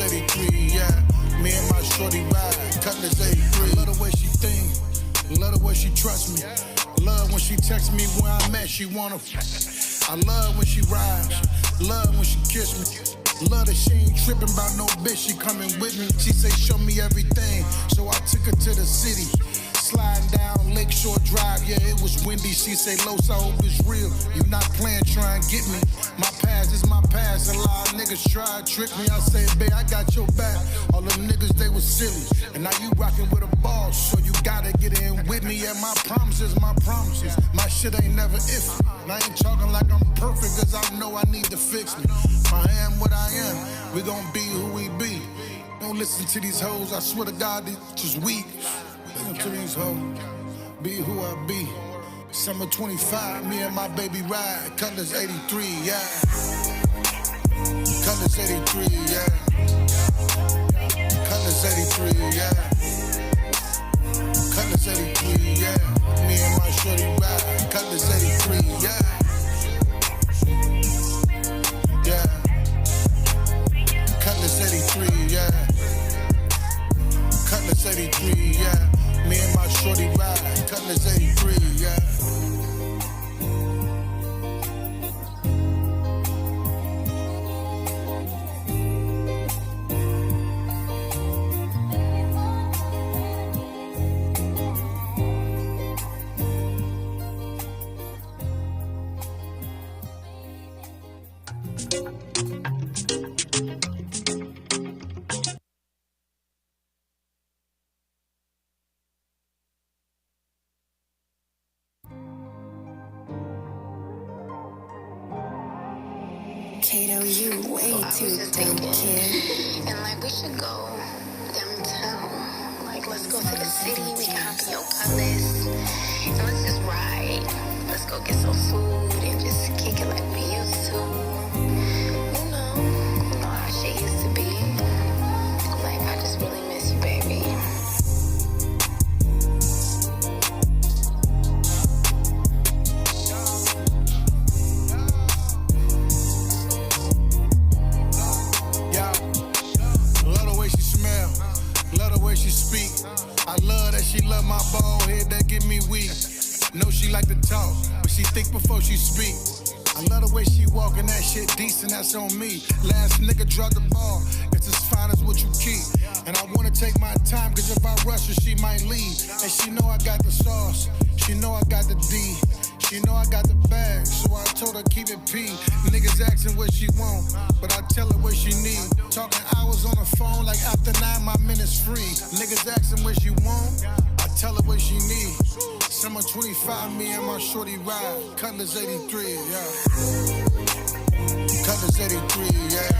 Cutlass 83, yeah. Me and my shorty ride, Cutlass 83. Love the way she think, love the way she trusts me. Love when she texts me where I'm at, she wanna. I love when she rides, love when she kiss me. Love that she ain't tripping about no bitch, she coming with me. She say show me everything, so I took her to the city. Sliding down Lakeshore Drive, yeah, it was windy. She say, Los, I hope it's real. You not playing, try and get me. My past is my past. A lot of niggas try to trick me. I say, babe, I got your back. All them niggas, they was silly. And now you rocking with a boss, so you gotta get in with me. And my promises, my promises. My shit ain't never iffy. And I ain't talking like I'm perfect, cause I know I need to fix me. I am what I am. We gon' be who we be. Don't listen to these hoes. I swear to God, they just weak. Listen to these hoes, be who I be. Summer 25, me and my baby ride. Cutlass 83, yeah. Cutlass 83, yeah. Cutlass 83, yeah. Cutlass 83, yeah. Me and my shorty ride. Cutlass 83, yeah. Yeah. Cutlass 83, yeah. Cutlass 83, yeah. Me and my shorty ride, Cutlass 83, yeah. Kato, you way too dumb, kid. And like we should go downtown. Like let's go to the city, we can hop in your Cutlass. And let's just ride. Let's go get some food and just kick it like we used to. You know how shit used to be. Like I just really miss you, baby. I love that she love my bald head that get me weak. Know she like to talk, but she think before she speak. I love the way she walkin', that shit decent, that's on me. Last nigga dropped the ball, it's as fine as what you keep. And I wanna take my time, cause if I rush her, she might leave. And she know I got the sauce, she know I got the D. She know I got the bag, so I told her keep it P. Niggas asking what she want, but I tell her what she need. Talking hours on the phone, like after 9, my minute's free. Niggas asking what she want, I tell her what she need. Summer 25, me and my shorty ride. Cutlass 83, yeah. Cutlass 83, yeah.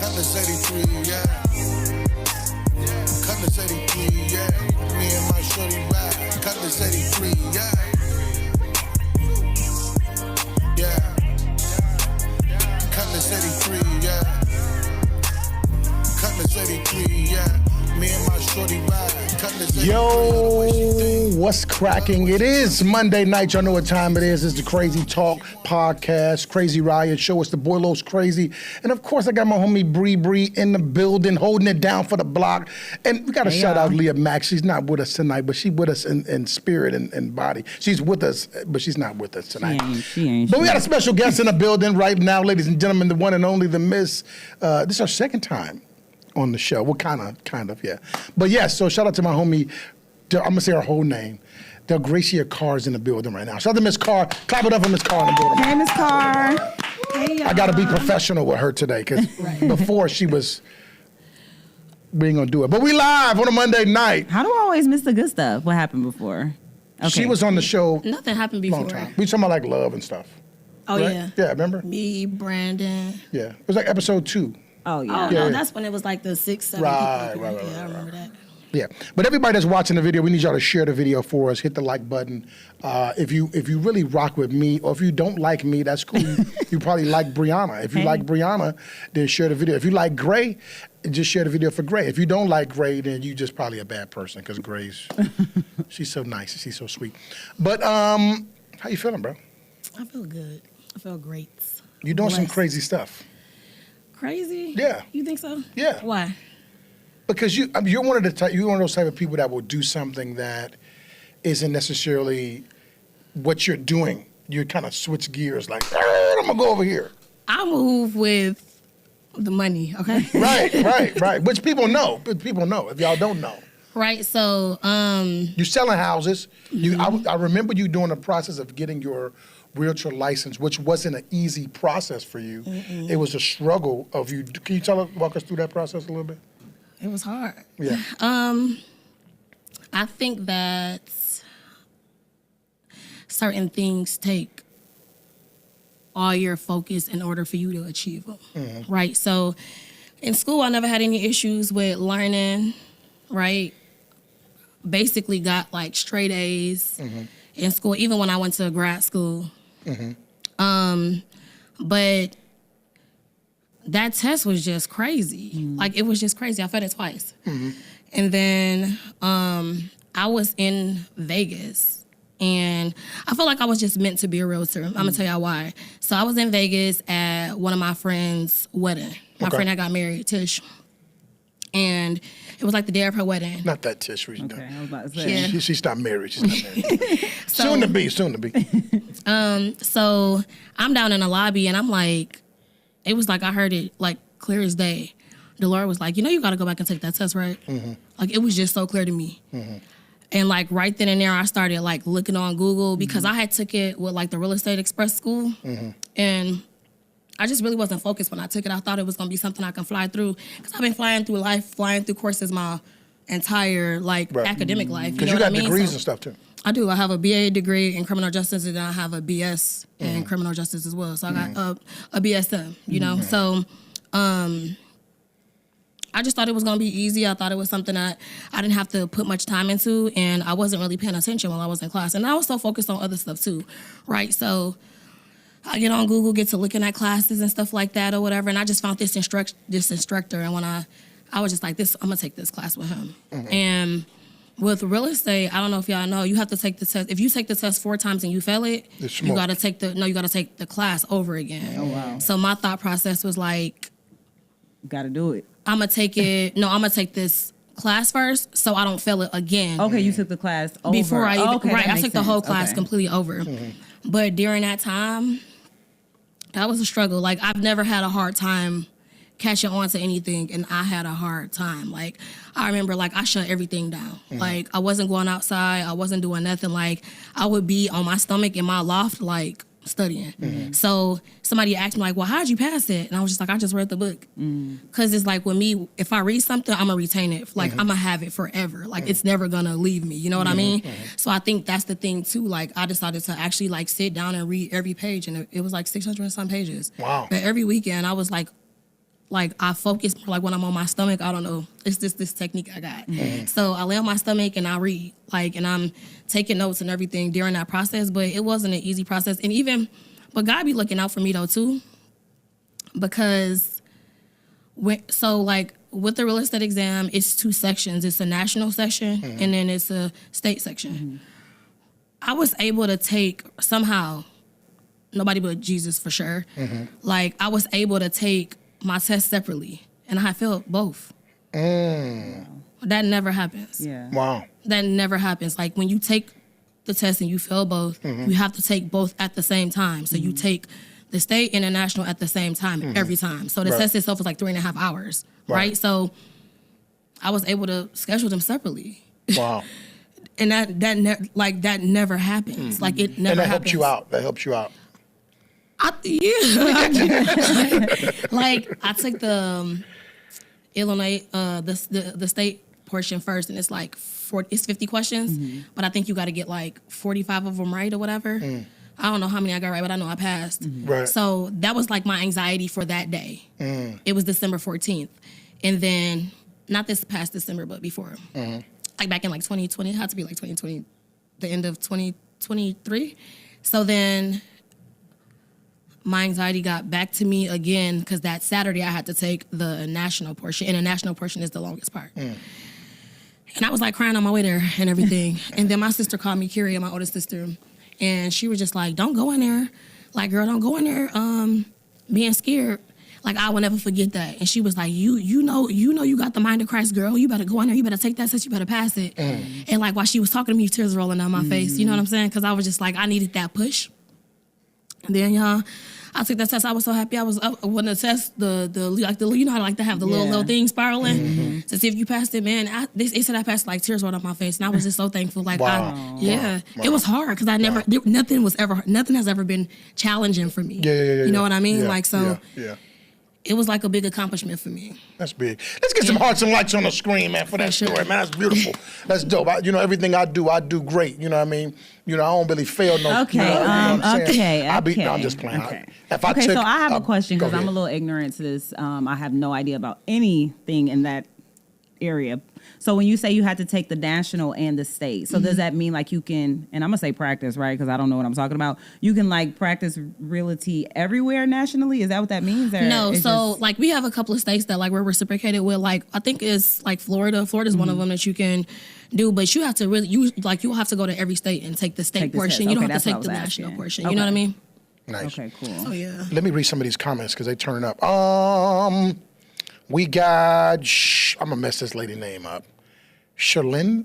Cutlass 83, yeah. Cutlass 83, yeah. Me and my shorty ride. Cutlass 83, yeah. Yeah. Cutlass 83, yeah. Cutlass 83, yeah. Me and my shorty ride. Cutlass 83. Yo, what's cracking? It is Monday night. Y'all know what time it is. It's the Crazy Talk Podcast, Crazy Riot Show. It's the BoyLos Crazy. And of course, I got my homie Bree in the building, holding it down for the block. And we got to shout out Leah Max. She's not with us tonight, but she's with us in spirit and body. She's with us, but she's not with us tonight. She ain't. But we got a special guest in the building right now, ladies and gentlemen, the one and only, the Miss. This is our second time on the show. Well, kind of, yeah. But yes, so shout out to my homie, I'm going to say her whole name. Gracia Carr is in the building right now. Shout out to Miss Carr. Clap it up for Miss Carr in the building. Hey, Miss Carr. Hey, I got to be professional with her today because before we ain't going to do it. But we live on a Monday night. How do I always miss the good stuff? What happened before? Okay. She was on the show. Nothing happened before. Long time. We talking about like love and stuff. Oh, right? yeah. Yeah, remember? Me, Brandon. Yeah. It was like episode 2. Oh, yeah. Oh, no, that's when it was like the 6, 7 people. Right, I remember that. Yeah, but everybody that's watching the video, we need y'all to share the video for us. Hit the like button. If you really rock with me, or if you don't like me, that's cool. You probably like Brianna. If you like Brianna, then share the video. If you like Gray, just share the video for Gray. If you don't like Gray, then you just probably a bad person because Gray's she's so nice, she's so sweet. But how you feeling, bro? I feel good. I feel great. You doing some crazy stuff. crazy? Yeah. You think so? Yeah. Why? Because you're one of those type of people that will do something that isn't necessarily what you're doing. You kind of switch gears, like, I'm gonna go over here. I move with the money, okay? Right. Which people know. But people know. If y'all don't know. Right. So, you're selling houses. I remember you doing the process of getting your realtor license, which wasn't an easy process for you. It was a struggle of you. Can you walk us through that process a little bit? it was hard. Yeah. I think that certain things take all your focus in order for you to achieve them, right? So in school, I never had any issues with learning, right? Basically got like straight A's in school, even when I went to grad school. But that test was just crazy. Like, it was just crazy. I failed it twice. And then I was in Vegas, and I felt like I was just meant to be a realtor. I'm gonna tell y'all why. So I was in Vegas at one of my friend's wedding. My friend that got married, Tish. And it was like the day of her wedding. Not that Tish. Okay, I was about to say. She's not married. She's not married. Soon to be. So I'm down in the lobby, and I'm like, it was like I heard it like clear as day. The Lord was like, you got to go back and take that test, right? Like, it was just so clear to me. And like right then and there, I started like looking on Google because I had took it with like the Real Estate Express school. And I just really wasn't focused when I took it. I thought it was going to be something I can fly through, because I've been flying through life, flying through courses my entire like academic life. Because you got degrees and stuff too. I do. I have a BA degree in criminal justice, and then I have a BS in criminal justice as well. So I got a BSM, So I just thought it was going to be easy. I thought it was something that I didn't have to put much time into, and I wasn't really paying attention while I was in class. And I was so focused on other stuff too, right? So I get on Google, get to looking at classes and stuff like that or whatever, and I just found this instructor, and when I was just like, I'm going to take this class with him. And with real estate, I don't know if y'all know, you have to take the test. If you take the test 4 times and you fail it, you got to take the class over again. Oh, wow. So my thought process was like, got to do it. I'm going to take this class first so I don't fail it again. Okay, you took the class over. Before I even, okay, right, I took sense. the whole class completely over. But during that time, that was a struggle. Like, I've never had a hard time catching on to anything, and I had a hard time. Like, I remember, like, I shut everything down. Like, I wasn't going outside. I wasn't doing nothing. Like, I would be on my stomach in my loft, like, studying. So somebody asked me, like, well, how'd you pass it? And I was just like, I just read the book. Because it's like, with me, if I read something, I'm going to retain it. Like, I'm going to have it forever. Like, it's never going to leave me. You know what I mean? So I think that's the thing, too. Like, I decided to actually, like, sit down and read every page. And it was, like, 600 and some pages. Wow. But every weekend, I was, like, I focus more, like, when I'm on my stomach, I don't know. It's just this technique I got. So I lay on my stomach and I read, like, and I'm taking notes and everything during that process, but it wasn't an easy process. And but God be looking out for me, though, too, because with the real estate exam, it's 2 sections. It's a national section and then it's a state section. I was able to take, somehow, nobody but Jesus for sure, like, I was able to take my test separately, and I failed both. That never happens. Yeah. Wow. That never happens. Like, when you take the test and you fail both, you have to take both at the same time. So you take the state and the national at the same time every time. So the test itself was like 3.5 hours, right? So I was able to schedule them separately. Wow. And that never happens. Like, it never happens. That helped you out. Like, I took the Illinois, the state portion first, and it's like 50 questions, but I think you got to get like 45 of them right or whatever. I don't know how many I got right, but I know I passed. Right. So that was like my anxiety for that day. It was December 14th, and then not this past December, but before, like back in like 2020, it had to be like 2020, the end of 2023. So then my anxiety got back to me again, because that Saturday I had to take the national portion, and the national portion is the longest part. And I was like crying on my way there and everything. And then my sister called me, Kyria, my oldest sister, and she was just like, don't go in there. Like, girl, don't go in there being scared. Like, I will never forget that. And she was like, you know you got the mind of Christ, girl. You better go in there. You better take that test. You better pass it. And like, while she was talking to me, tears rolling down my face. You know what I'm saying? Because I was just like, I needed that push. And then, y'all, I took that test. I was so happy. I was up when the test, the you know how I like to have the little thing spiraling to see if you passed it, man. They said I passed, like tears rolled down my face, and I was just so thankful. Like, it was hard because I never, nothing has ever been challenging for me. You know what I mean? Like, so. It was like a big accomplishment for me. That's big. Let's get some hearts and lights on the screen, man, for that story, man. That's beautiful. That's dope. Everything I do great. You know what I mean? I don't really fail no. Okay. No, I'm just playing. Okay. So I have a question because I'm a little ignorant to this. I have no idea about anything in that area. So when you say you had to take the national and the state, so does that mean like you can, and I'm gonna say practice, right? Because I don't know what I'm talking about. You can like practice realty everywhere nationally? Is that what that means? No, so like we have a couple of states that like we're reciprocated with. Like I think it's like Florida. Florida's one of them that you can do, but you have to really you'll have to go to every state and take the state portion. You don't have to take the national portion. You know what I mean? Nice. Okay, cool. Oh yeah. Let me read some of these comments because they turn up. We got, I'm going to mess this lady name up. Charlene,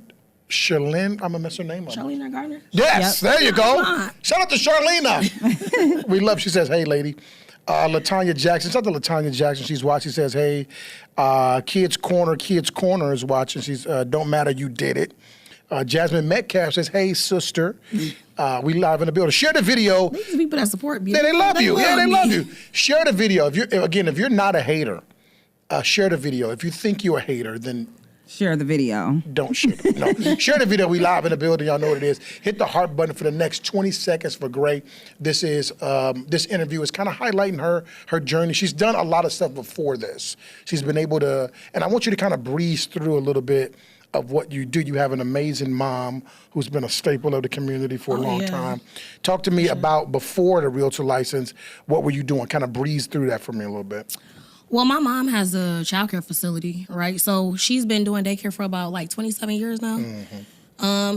I'm going to mess her name up. Charlene Gardner? Yes, there you go. Shout out to Charlene. We love, she says, hey, lady. LaTanya Jackson, shout out to LaTanya Jackson. She's watching. She says, hey, Kids Corner is watching. She's, don't matter, you did it. Jasmine Metcalf says, hey, sister. We live in the building. Share the video. These people that support me. Yeah, they love you. They love you. Share the video. If you're not a hater, share the video. If you think you're a hater, then share the video. Don't share it. No, share the video. We live in the building. Y'all know what it is. Hit the heart button for the next 20 seconds for Gray. This interview is kind of highlighting her journey. She's done a lot of stuff before this. She's been able to, and I want you to kind of breeze through a little bit of what you do. You have an amazing mom who's been a staple of the community for a long time. Talk to me about before the realtor license. What were you doing? Kind of breeze through that for me a little bit. Well, my mom has a childcare facility, right? So she's been doing daycare for about like 27 years now.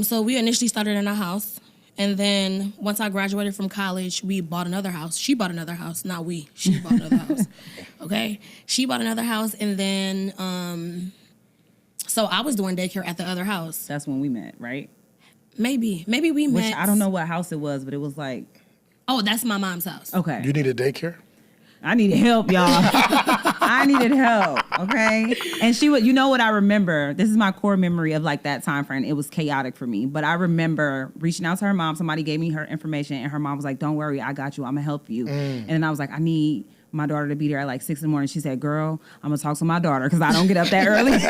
So we initially started in our house. And then once I graduated from college, we bought another house. She bought another house, not we. She bought another house, okay? She bought another house, and then, so I was doing daycare at the other house. That's when we met, right? Maybe we met. Which I don't know what house it was, but it was like. Oh, that's my mom's house. Okay. You needed daycare? I needed help, y'all. I needed help, okay? And she would, you know what I remember? This is my core memory of like that time frame. It was chaotic for me. But I remember reaching out to her mom. Somebody gave me her information and her mom was like, don't worry, I got you. I'm going to help you. And then I was like, I need my daughter to be there at like 6 a.m. She said, girl, I'm going to talk to my daughter because I don't get up that early.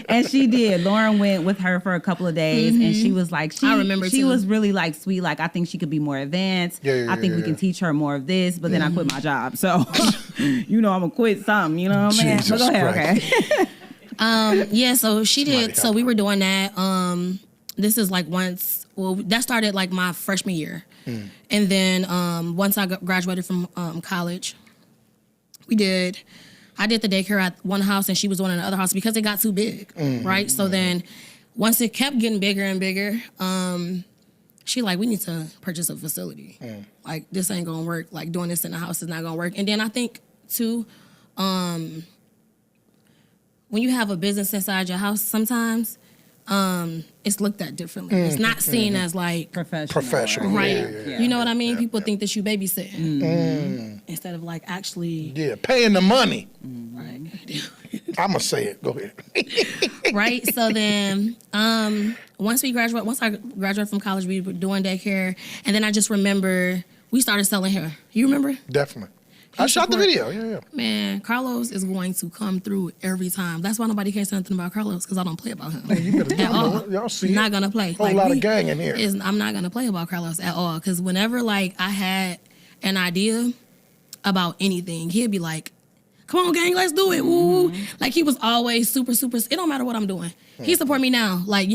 And she did. Lauren went with her for a couple of days and she was like, I remember she too. was really like sweet. Like, I think she could be more advanced. I think we can teach her more of this. But then I quit my job. So, I'm going to quit something. You know what I mean? But go ahead, okay. So she did. So we were doing that. This is like that started like my freshman year. And then once I graduated from college, I did the daycare at one house and she was doing it in the other house because it got too big, right? So then once it kept getting bigger and bigger, she like, we need to purchase a facility. Like, this ain't gonna work. Like, doing this in the house is not gonna work. And then I think, too, when you have a business inside your house, sometimes it's looked at differently. It's not seen as like professional, right? You know what I mean? People think that you babysitting instead of like actually paying the money. Right. I'm gonna say it. Go ahead. Right. So then, once I graduated from college, we were doing daycare, and then I just remember we started selling hair. You remember? Definitely. I shot the video. Yeah. Man, Carlos is going to come through every time. That's why nobody cares nothing about Carlos, because I don't play about him. Man, you better at all. Y'all see I'm not gonna play. Whole lot of gang in here. I'm not gonna play about Carlos at all, because whenever like I had an idea about anything, he'd be like, "Come on, gang, let's do it!" Woo! Like, he was always super. It don't matter what I'm doing. He support me now. Like,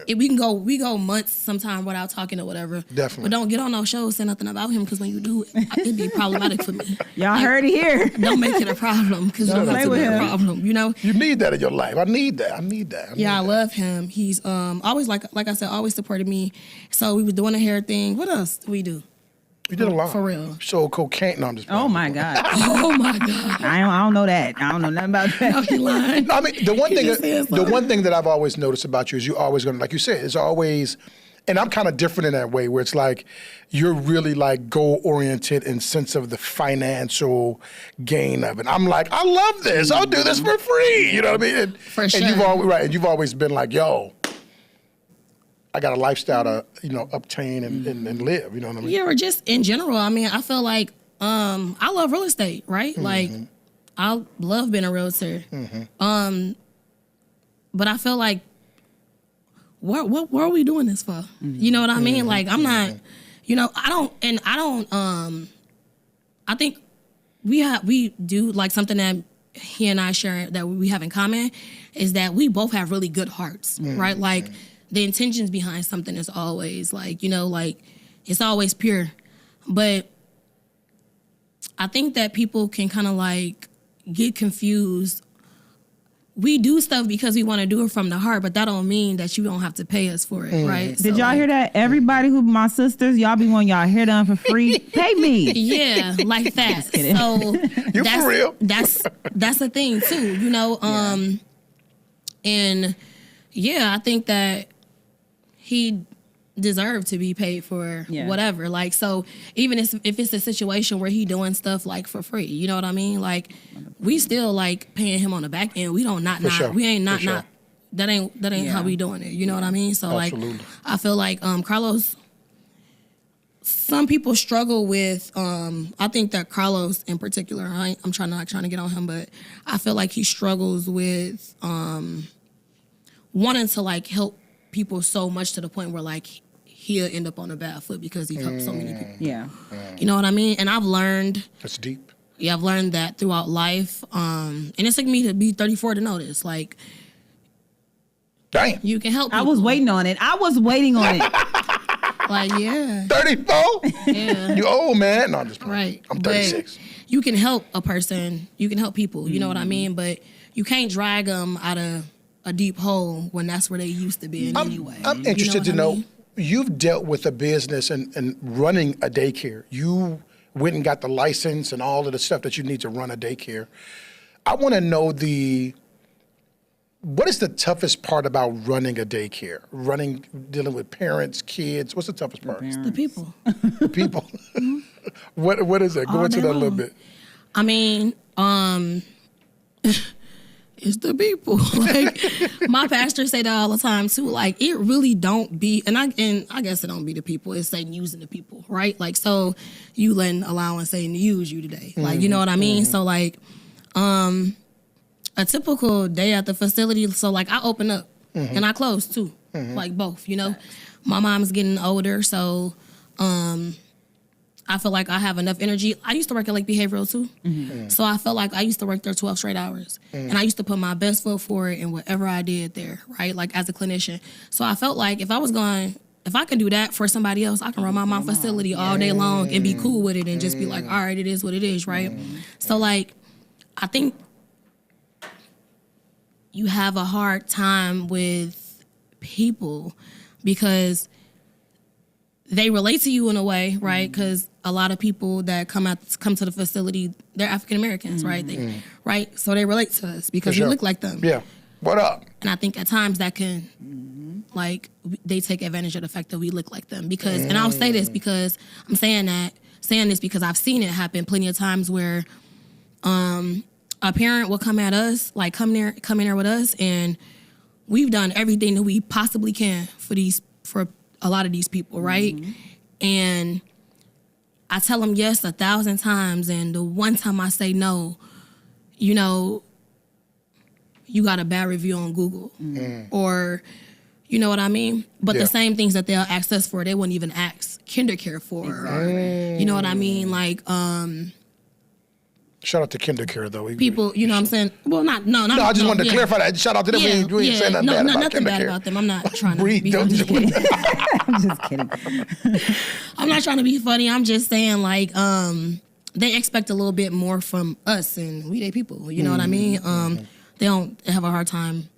if we go months sometime without talking or whatever. Definitely. But don't get on no shows saying nothing about him, because when you do, it'd be problematic for me. Y'all heard it here. Don't make it a problem, because you don't have to be a problem. You need that in your life. I need that. I love him. He's always like I said, always supported me. So we were doing a hair thing. What else do we do? You did a lot. For real. So cocaine. No, I'm just. Oh my God. Oh my God. I don't know that. I don't know nothing about that. No, he lying. No, I mean, the said one thing that I've always noticed about you is you always going to, like you said, it's always, and I'm kind of different in that way where it's like you're really like goal oriented in sense of the financial gain of it. I'm like, I love this. I'll do this for free. You know what I mean? For sure. And you've always been like, yo, I got a lifestyle to, obtain and live. You know what I mean? Yeah, or just in general. I mean, I feel like I love real estate, right? Like, I love being a realtor. But I feel like, what are we doing this for? You know what I mean? Like, I'm not, I think we do like something that he and I share that we have in common is that we both have really good hearts, right? Like, the intentions behind something is always like, it's always pure. But I think that people can kind of like get confused. We do stuff because we want to do it from the heart, but that don't mean that you don't have to pay us for it, right? Did y'all hear that? Everybody who my sisters, y'all be wanting y'all hair done for free. Pay me. Yeah, like that. So You for real? That's the thing too, And yeah, I think that he deserved to be paid for whatever. Like, so even if it's a situation where he doing stuff like for free, you know what I mean? Like, we still like paying him on the back end. We don't not we ain't not that ain't how we doing it. You know what I mean? So Absolutely. like, I feel like Carlos. Some people struggle with. I think that Carlos in particular. I'm not trying to get on him, but I feel like he struggles with wanting to like help people so much to the point where like he'll end up on a bad foot because he helped so many people. Yeah. You know what I mean? And I've learned. That's deep. Yeah, I've learned that throughout life. And it took me to be 34 to know this. Like, Damn. you can help people. I was waiting on it. Like, yeah. 34? Yeah. You old, man. No, I'm just playing. Right. I'm 36. But you can help a person. You can help people. You know what I mean? But you can't drag them out of a deep hole when that's where they used to be in anyway. I'm interested to know, you've dealt with a business and running a daycare. You went and got the license and all of the stuff that you need to run a daycare. I want to know what is the toughest part about running a daycare? Dealing with parents, kids. What's the toughest part? The people. The people. What is that? Go into that a little bit. I mean, it's the people. Like, my pastor say that all the time too. Like, it really don't be, and I guess it don't be the people. It's Satan using the people, right? Like, so you allowing Satan to use you today. Like, you know what I mean? So like, a typical day at the facility. So like, I open up and I close too, like both. My mom's getting older, so I feel like I have enough energy. I used to work at Lake Behavioral too. So I felt like I used to work there 12 straight hours. And I used to put my best foot forward in whatever I did there, right? Like, as a clinician. So I felt like if I can do that for somebody else, I can run my facility all day long and be cool with it and just be like, all right, it is what it is, right? So like, I think you have a hard time with people because they relate to you in a way, right? Because a lot of people that come to the facility, they're African Americans, right? Right? So they relate to us because we look like them. Yeah. What up? And I think at times that can, like, they take advantage of the fact that we look like them. Because, and I'll say this because I'm saying this because I've seen it happen plenty of times where a parent will come at us, like come in there with us, and we've done everything that we possibly can for a lot of these people, right? And I tell them yes 1,000 times, and the one time I say no, you got a bad review on Google, or you know what I mean? But the same things that they'll ask us for, they wouldn't even ask KinderCare for, or you know what I mean? Like, shout out to KinderCare though. People, you know what I'm saying? Well, no. I just wanted to clarify that. Shout out to them. We ain't saying nothing bad about them. I'm not trying to be. I'm just kidding. I'm just kidding. I'm not trying to be funny. I'm just saying, like, they expect a little bit more from us, and we they people. You know what I mean? They don't have a hard time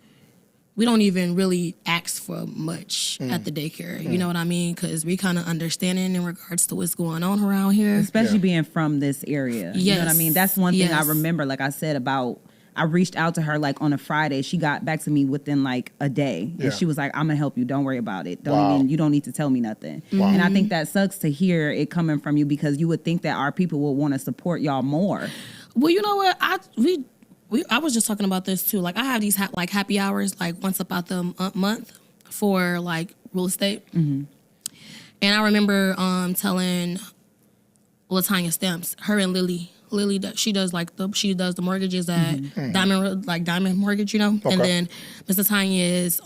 we don't even really ask for much at the daycare. You know what I mean? Because we kind of understanding in regards to what's going on around here. Especially being from this area. You know what I mean? That's one thing I remember, like I said, about I reached out to her like on a Friday. She got back to me within like a day. And she was like, I'm gonna help you. Don't worry about it. You don't need to tell me nothing. And I think that sucks to hear it coming from you, because you would think that our people would want to support y'all more. Well, you know what? I was just talking about this too. Like, I have these like happy hours like once about the month for like real estate. And I remember telling LaTanya Stamps, her and Lily, she does the mortgages at Diamond Mortgage, you know. Okay. And then Mr. Tanya is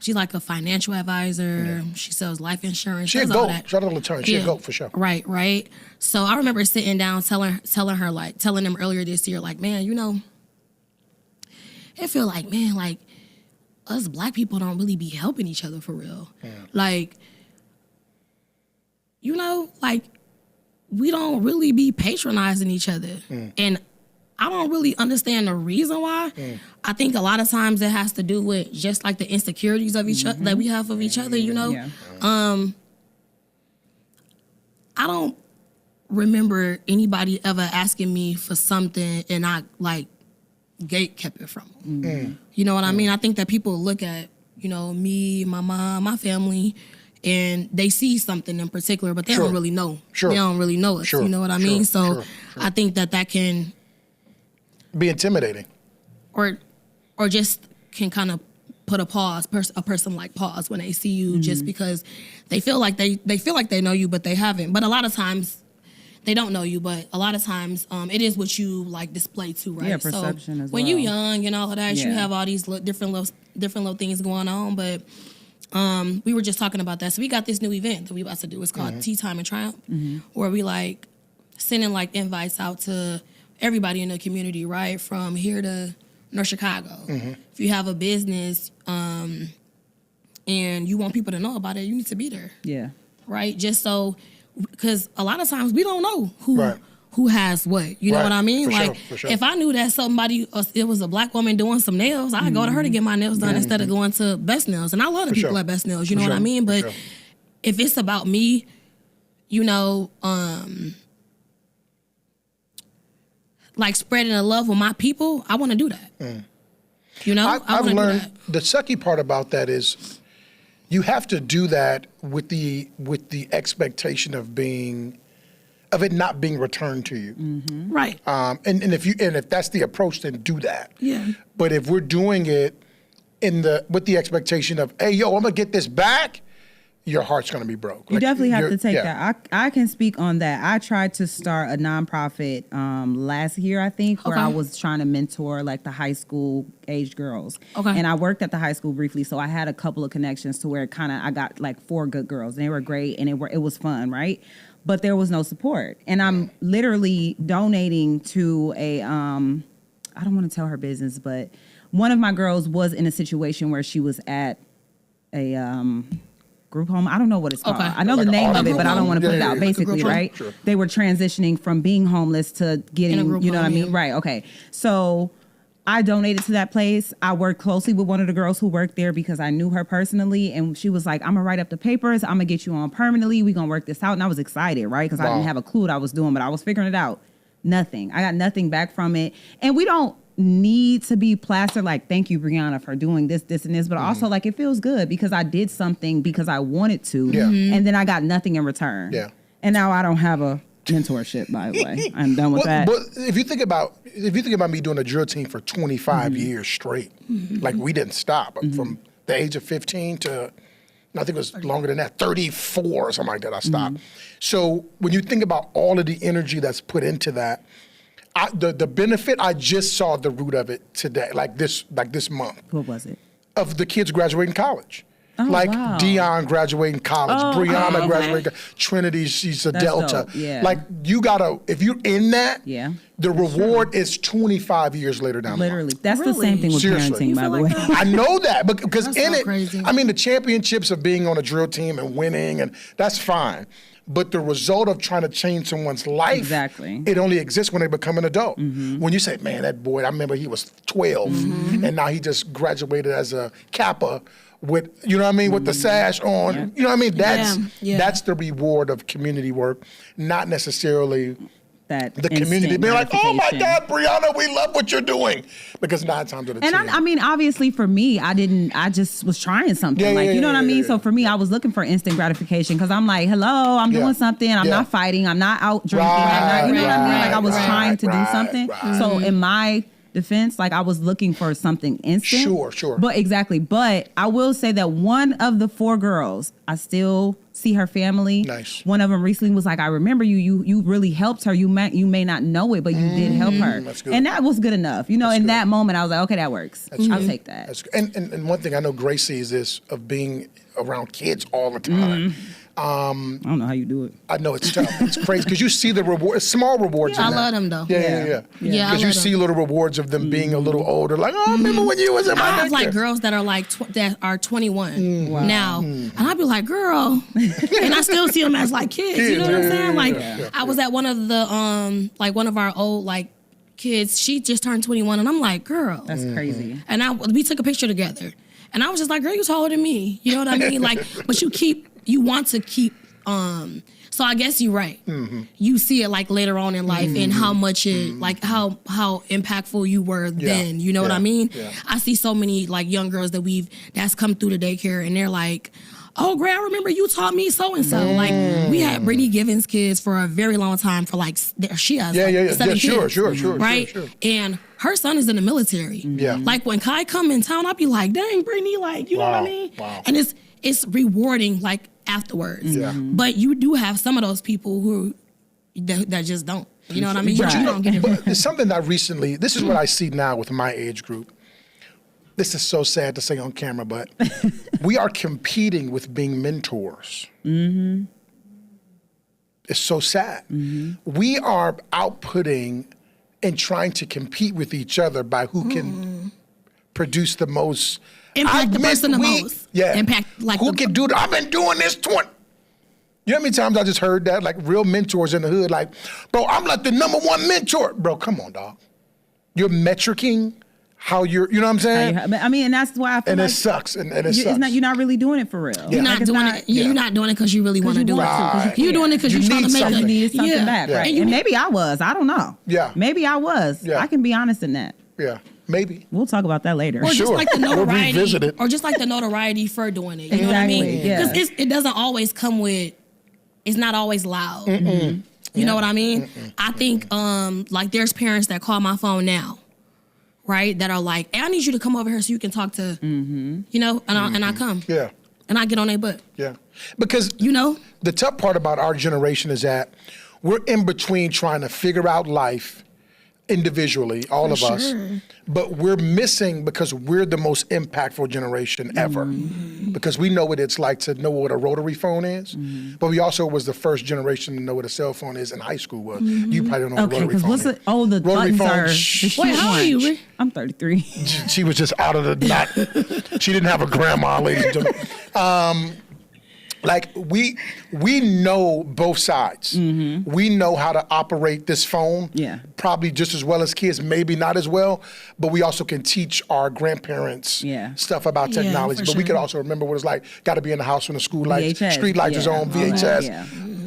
she's like a financial advisor. She sells life insurance. She a GOAT. Shout out to LaTanya. She a GOAT for sure. Right. So I remember sitting down telling them earlier this year, like, man, you know, it feel like, man, like us black people don't really be helping each other for real. Like, you know, like, we don't really be patronizing each other. And I don't really understand the reason why. I think a lot of times it has to do with just like the insecurities of each other that we have of each other, you know? Yeah. I don't remember anybody ever asking me for something and I like gate kept it from them. You know what I mean? I think that people look at, you know, me, my mom, my family, and they see something in particular, but they don't really know. They don't really know us. You know what I mean? So I think that can be intimidating, or just can kind of put a person like pause when they see you, just because they feel like they know you, but they haven't. But a lot of times they don't know you, but a lot of times it is what you like display too, right? Yeah, perception as well. When you young and all of that, you have all these different little things going on, but. We were just talking about that. So we got this new event that we about to do. It's called Tea Time and Triumph, where we like sending like invites out to everybody in the community, right? From here to North Chicago. If you have a business and you want people to know about it, you need to be there. Yeah. Right? Just so, because a lot of times we don't know who has what. You know what I mean? For sure. If I knew that it was a black woman doing some nails, I'd go to her to get my nails done instead of going to Best Nails. And I love the people at Best Nails, you know what I mean? But if it's about me, you know, like spreading the love with my people, I want to do that. You know? I've learned the sucky part about that is you have to do that with the expectation of it not being returned to you. Right. And if that's the approach, then do that. Yeah. But if we're doing it with the expectation of, hey, yo, I'm gonna get this back, your heart's gonna be broke. You definitely have to take that. I can speak on that. I tried to start a nonprofit last year, I think, where I was trying to mentor like the high school aged girls. Okay. And I worked at the high school briefly, so I had a couple of connections to where I got like 4 good girls, and they were great, and it was fun, right? But there was no support. And I'm literally donating to I don't want to tell her business, but one of my girls was in a situation where she was at a group home. I don't know what it's called. I know like the name of it, but I don't want to put it out. Basically, right? Sure. They were transitioning from being homeless to getting, you know what I mean? Right, okay. So I donated to that place. I worked closely with one of the girls who worked there because I knew her personally. And she was like, I'm going to write up the papers. I'm going to get you on permanently. We're going to work this out. And I was excited, right? Because I didn't have a clue what I was doing, but I was figuring it out. Nothing. I got nothing back from it. And we don't need to be plastered like, thank you, Brianna, for doing this, this, and this. But also, like, it feels good because I did something because I wanted to. Yeah. And then I got nothing in return. Yeah. And now I don't have a mentorship, by the way. I'm done with that. But if you think about me doing a drill team for 25 years straight, like we didn't stop from the age of 15 to, I think it was longer than that, 34 or something like that, I stopped. So when you think about all of the energy that's put into that, the benefit, I just saw the root of it today, like this month. What was it? Of the kids graduating college. Dion graduating college, Brianna graduating, Trinity, she's a Delta. Yeah. Like if you're in that, the reward is 25 years later down the line. That's the same thing with parenting, by the way. I know that, because in it, crazy. I mean, the championships of being on a drill team and winning, and that's fine. But the result of trying to change someone's life, Exactly. it only exists when they become an adult. When you say, man, that boy, I remember he was 12 and now he just graduated as a Kappa with, you know what I mean, with the sash on. Yeah. You know what I mean? Yeah. That's the reward of community work, not necessarily That the community instant being like, oh my gratification. God, Brianna, we love what you're doing. Because 9 times out of 10. And I mean, obviously for me, I just was trying something. Yeah, like, yeah, you know yeah, what I mean? yeah. So for me, I was looking for instant gratification because I'm like, hello, I'm Yeah. doing something. I'm Yeah. not fighting. I'm not out drinking. I'm not, you know what I mean? Like I was trying to do something. right. So in my defense, like I was looking for something instant. Sure. But exactly. But I will say that one of the 4 girls, I still see her family. Nice. One of them recently was like, I remember you. You really helped her. You may not know it, but you did help her. That's good. And that was good enough. You know, in that moment, I was like, okay, that works. I'll take that. That's, and one thing I know Grace sees this of being around kids all the time. I don't know how you do it. I know it's tough. It's crazy because you see the reward, small rewards. I in that. love them though. Yeah. Yeah, I Because you love see them. little rewards of them being a little older. Like, oh, I remember when you was in my I have like daycare. girls that are like that are 21 now, and I'd be like, girl, and I still see them as like kids. You know what I'm saying? Like, I was at one of the like one of our old like kids. She just turned 21, and I'm like, girl, That's crazy. and we took a picture together, and I was just like, girl, you taller than me. You know what I mean? Like, but you want to keep. So I guess you're right. You see it like later on in life and how much it, like how impactful you were then. You know what I mean? Yeah. I see so many like young girls that's come through the daycare and they're like, oh, Gray, I remember you taught me so and so. Like we had Brittany Givens kids for a very long time for like she has like 7 kids, Sure, right? And her son is in the military. Yeah. Like when Kai come in town, I'd be like, dang, Brittany, like you know what I mean? Wow. And it's rewarding like afterwards. Yeah. But you do have some of those people who that just don't. You know what I mean? But you don't get it. But it's something that recently, this is what I see now with my age group. This is so sad to say on camera, but we are competing with being mentors. It's so sad. We are outputting and trying to compete with each other by who can produce the most. Impact the person the most. Yeah. Impact like who can do that? I've been doing this 20. You know how many times I just heard that? Like real mentors in the hood, like, bro, I'm like the #1 mentor. Bro, come on, dog. You're metricing how you're, you know what I'm saying? I mean, and that's why I feel And like it sucks. And it it's sucks. you're not really doing it for real. You're Like, not doing it. You're not doing it because you really want to you do it. want to, 'cause You're doing it because You you're trying need to make something. You needed something back, Yeah. right? And maybe I was. I don't know. Yeah. Maybe I was. Yeah. I can be honest in that. Yeah, maybe. We'll talk about that later. Or just Sure. like the We'll notoriety, revisit it. or just like the notoriety for doing it. You know what I mean? Exactly, yeah. Because it doesn't always come with. It's not always loud. You know what I mean? I think like there's parents that call my phone now, right? That are like, hey, I need you to come over here so you can talk to, you know, and I come. Yeah, And I get on their butt. yeah. Because You know? the tough part about our generation is that we're in between trying to figure out life individually, all of us, but we're missing because we're the most impactful generation ever. Because we know what it's like to know what a rotary phone is, but we also was the first generation to know what a cell phone is in high school was. You probably don't know what a Okay, rotary because phone what's is. it? Oh, the Rotary buttons phone, are. shh. The cute Wait, how old are you, ones. Rick? I'm 33. She was just out of the knot. She didn't have a grandma, ladies and gentlemen. Like we know both sides. We know how to operate this phone. Yeah. Probably just as well as kids, maybe not as well, but we also can teach our grandparents stuff about Yeah, technology. for But we sure. could also remember what it's like. Got to be in the house when the school lights, VHS, street lights is yeah, on. all that, VHS,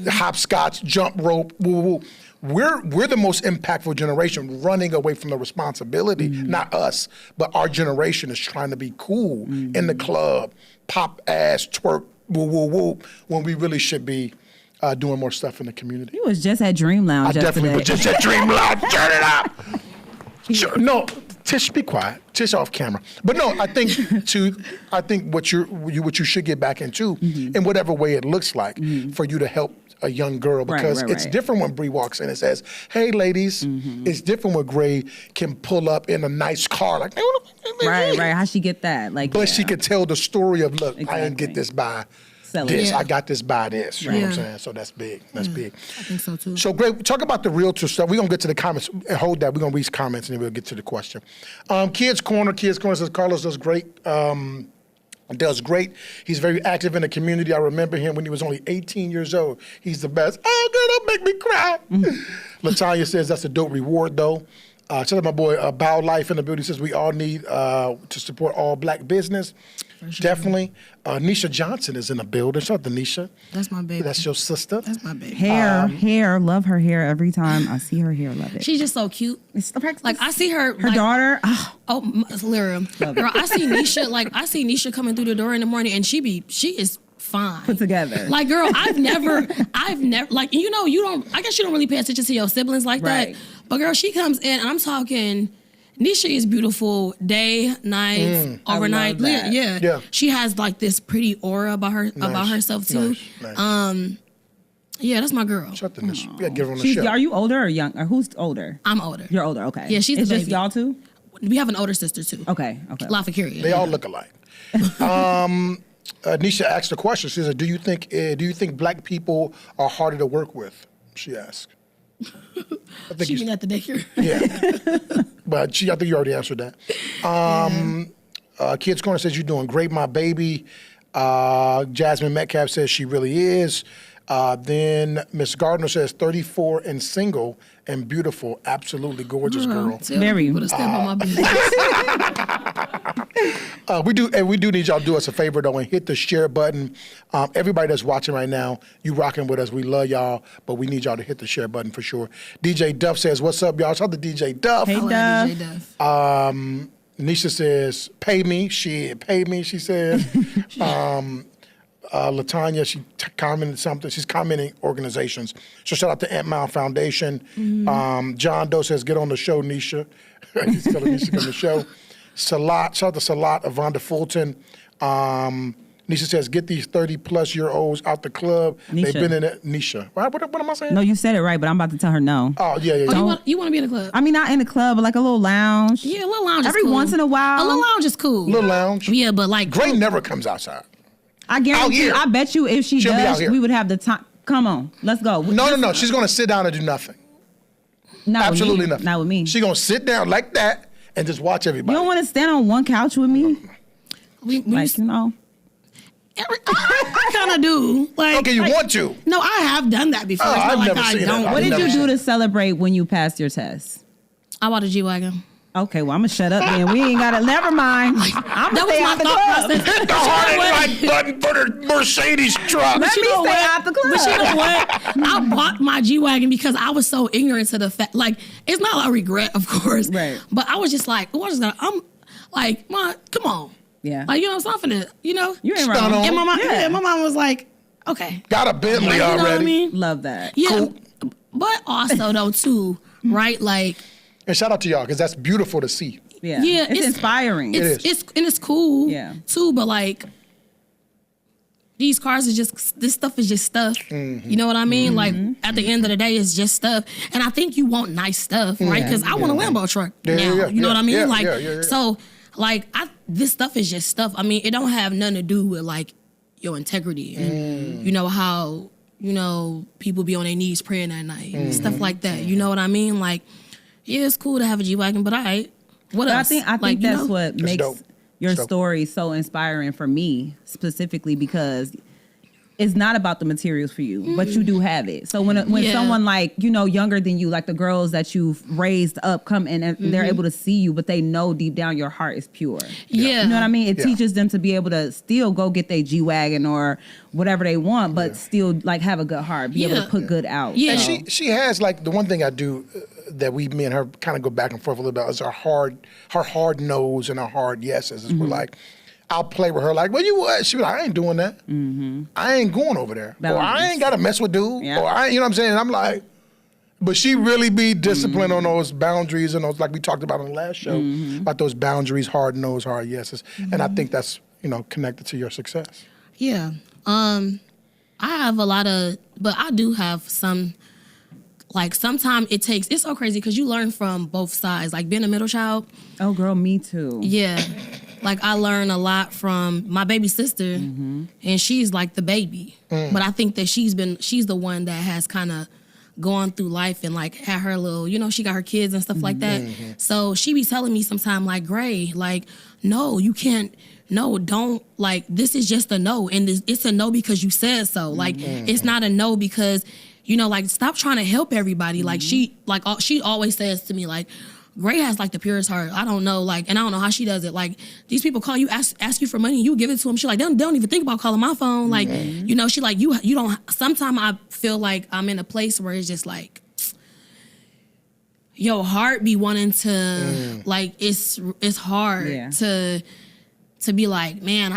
yeah. hopscotch, jump rope. Woo, woo, woo. We're the most impactful generation running away from the responsibility, not us, but our generation is trying to be cool in the club, pop ass, twerk, woo, woo, woo, when we really should be doing more stuff in the community. You was just at Dream Lounge I definitely was yesterday. just at Dream Lounge. Turn it up. Sure, no, Tish, be quiet. Tish off camera. But no, I think what you should get back into, in whatever way it looks like, for you to help a young girl, because it's different when Bree walks in and says, "Hey, ladies." It's different when Gray can pull up in a nice car, like, Right. How she get that? Like, but she can tell the story of, look, I didn't get Exactly. this by Sell it. this. Yeah. I got this by this. You know what I'm Yeah. saying? So that's big. That's big. I think so too. So great. Talk about the realtor stuff. We're gonna get to the comments. Hold that. We're gonna read comments and then we'll get to the question. Kids Corner says Carlos does great Does great. He's very active in the community. I remember him when he was only 18 years old. He's the best. Oh, girl, don't make me cry. LaTanya says that's a dope reward, though. Shout out my boy Bow Life in the building. Says we all need to support all black business. Sure. Definitely. Nisha Johnson is in the building. Shout out to Nisha. That's my baby. That's your sister. That's my baby. Hair. Love her hair every time I see her hair. Love it. She's just so cute. Like I see her. Her daughter. Oh, Lyra. Girl, I see Nisha coming through the door in the morning, and she is fine. Put together. Like, girl, I've never, like, you don't, I guess you don't really pay attention to your siblings like that. But girl, she comes in, and I'm talking, Nisha is beautiful day, night, overnight. Yeah. She has like this pretty aura about herself too. Nice. Yeah, that's my girl. Shout out to Nisha. We gotta get her on the show. Are you older or young? Or who's older? I'm older. You're older, okay. Yeah, she's It's the just baby. y'all two? We have an older sister too. Okay. Lafacuria. They all look alike. Nisha asked a question. She said, "Do you think black people are harder to work with?" She asked. I think she mean at the daycare. Yeah, but I think you already answered that. Kids Corner says you're doing great, my baby. Jasmine Metcalf says she really is. Then Miss Gardner says 34 and single and beautiful, absolutely gorgeous girl. Very. Put a stamp on my business. We do need y'all to do us a favor though and hit the share button. Everybody that's watching right now, you rocking with us. We love y'all, but we need y'all to hit the share button for sure. DJ Duff says, "What's up, y'all?" Shout out to DJ Duff. Hey, Duff. DJ Duff. Nisha says, "Pay me." Pay me. She says. LaTanya, she commented something. She's commenting organizations. So shout out to Ant Mound Foundation. John Doe says, "Get on the show, Nisha." He's telling Nisha to come on the show. Salat, shout out to Salat, Avonda Fulton. Nisha says, "Get these 30-plus-year-olds out the club. Nisha. They've been in it." Nisha. What am I saying? No, you said it right, but I'm about to tell her no. Oh, yeah. You want to be in a club? I mean, not in a club, but like a little lounge. Yeah, a little lounge Every is cool. once in a while. A little lounge is cool. Little lounge. Yeah, but like... Gray never comes outside. I guarantee you, I bet you if She'll be out does, here. we would have the time. Come on, let's go. No. She's going to sit down and do nothing. Absolutely nothing. Not with me. She's going to sit down like that and just watch everybody. You don't want to stand on one couch with me? We Like, you know. I kind of do. Like, Okay, you want to. No, I have done that before. Oh, It's not I've like never I seen don't. that. What did never you do seen to celebrate when you passed your test? I bought a G-Wagon. Okay, well, I'm going to shut up then. We ain't got to, never mind. I'm going to stay out the club. Hit the hard right button for the Mercedes truck. Let me stay out the club. But you know what? I bought my G-Wagon because I was so ignorant to the fact. Like, it's not a regret, of course. Right. But I was just like, I'm like, Mom, come on. Yeah. Like, something to, You ain't Stun wrong. on. And my mom, Yeah. my mom was like, okay. Got a Bentley Like, you know already. what I mean? Love that. Yeah. Cool. But also, though, too, right? Like, And shout out to y'all, because that's beautiful to see. Yeah. Yeah, It's inspiring. It's cool, Yeah. too, but like, these cars are just, this stuff is just stuff. You know what I mean? Like, at the end of the day, it's just stuff. And I think you want nice stuff, right? Because I want a Lambo truck now. You know what I mean? So, like, this stuff is just stuff. I mean, it don't have nothing to do with, like, your integrity and, you know, how, people be on their knees praying at night and stuff like that. You know what I mean? Like, yeah, it's cool to have a G-Wagon, but what else? I think like, that's what That's makes dope. your So- story so inspiring for me specifically because it's not about the materials for you, but you do have it. So when Yeah. someone like, younger than you, like the girls that you've raised up come in and they're able to see you, but they know deep down your heart is pure. Yeah. You know what I mean? It Yeah. teaches them to be able to still go get their G-Wagon or whatever they want, but still like have a good heart, be able to Yeah. put good out. Yeah. And So- she has, like, the one thing I do that me and her kind of go back and forth a little bit is her hard nose and her hard yeses. We're like, I'll play with her like, well, you what? She be like, I ain't doing that. I ain't going over there. Or I ain't got to mess with dude. Yeah. Or you know what I'm saying? And I'm like, but she really be disciplined on those boundaries and those, like we talked about on the last show, about those boundaries, hard nose, hard yeses. And I think that's, connected to your success. Yeah. I have a lot of, but I do have some, like, sometimes it's so crazy because you learn from both sides. Like, being a middle child. Oh, girl, me too. Yeah. Like, I learn a lot from my baby sister, and she's like the baby. But I think that she's the one that has kind of going through life and like had her little, you know, she got her kids and stuff like that. So she be telling me sometime like, Gray, like, no, you can't, no, don't, like, this is just a no. And it's a no because you said so. Like, it's not a no because, you know, like, stop trying to help everybody. Like, she always says to me, like, Gray has like the purest heart. I don't know, like, and I don't know how she does it. Like, these people call you, ask you for money, you give it to them. She like, they don't even think about calling my phone. Like, you know, she like, you don't. Sometimes I feel like I'm in a place where it's just like, your heart be wanting to, like, it's hard to be like, man,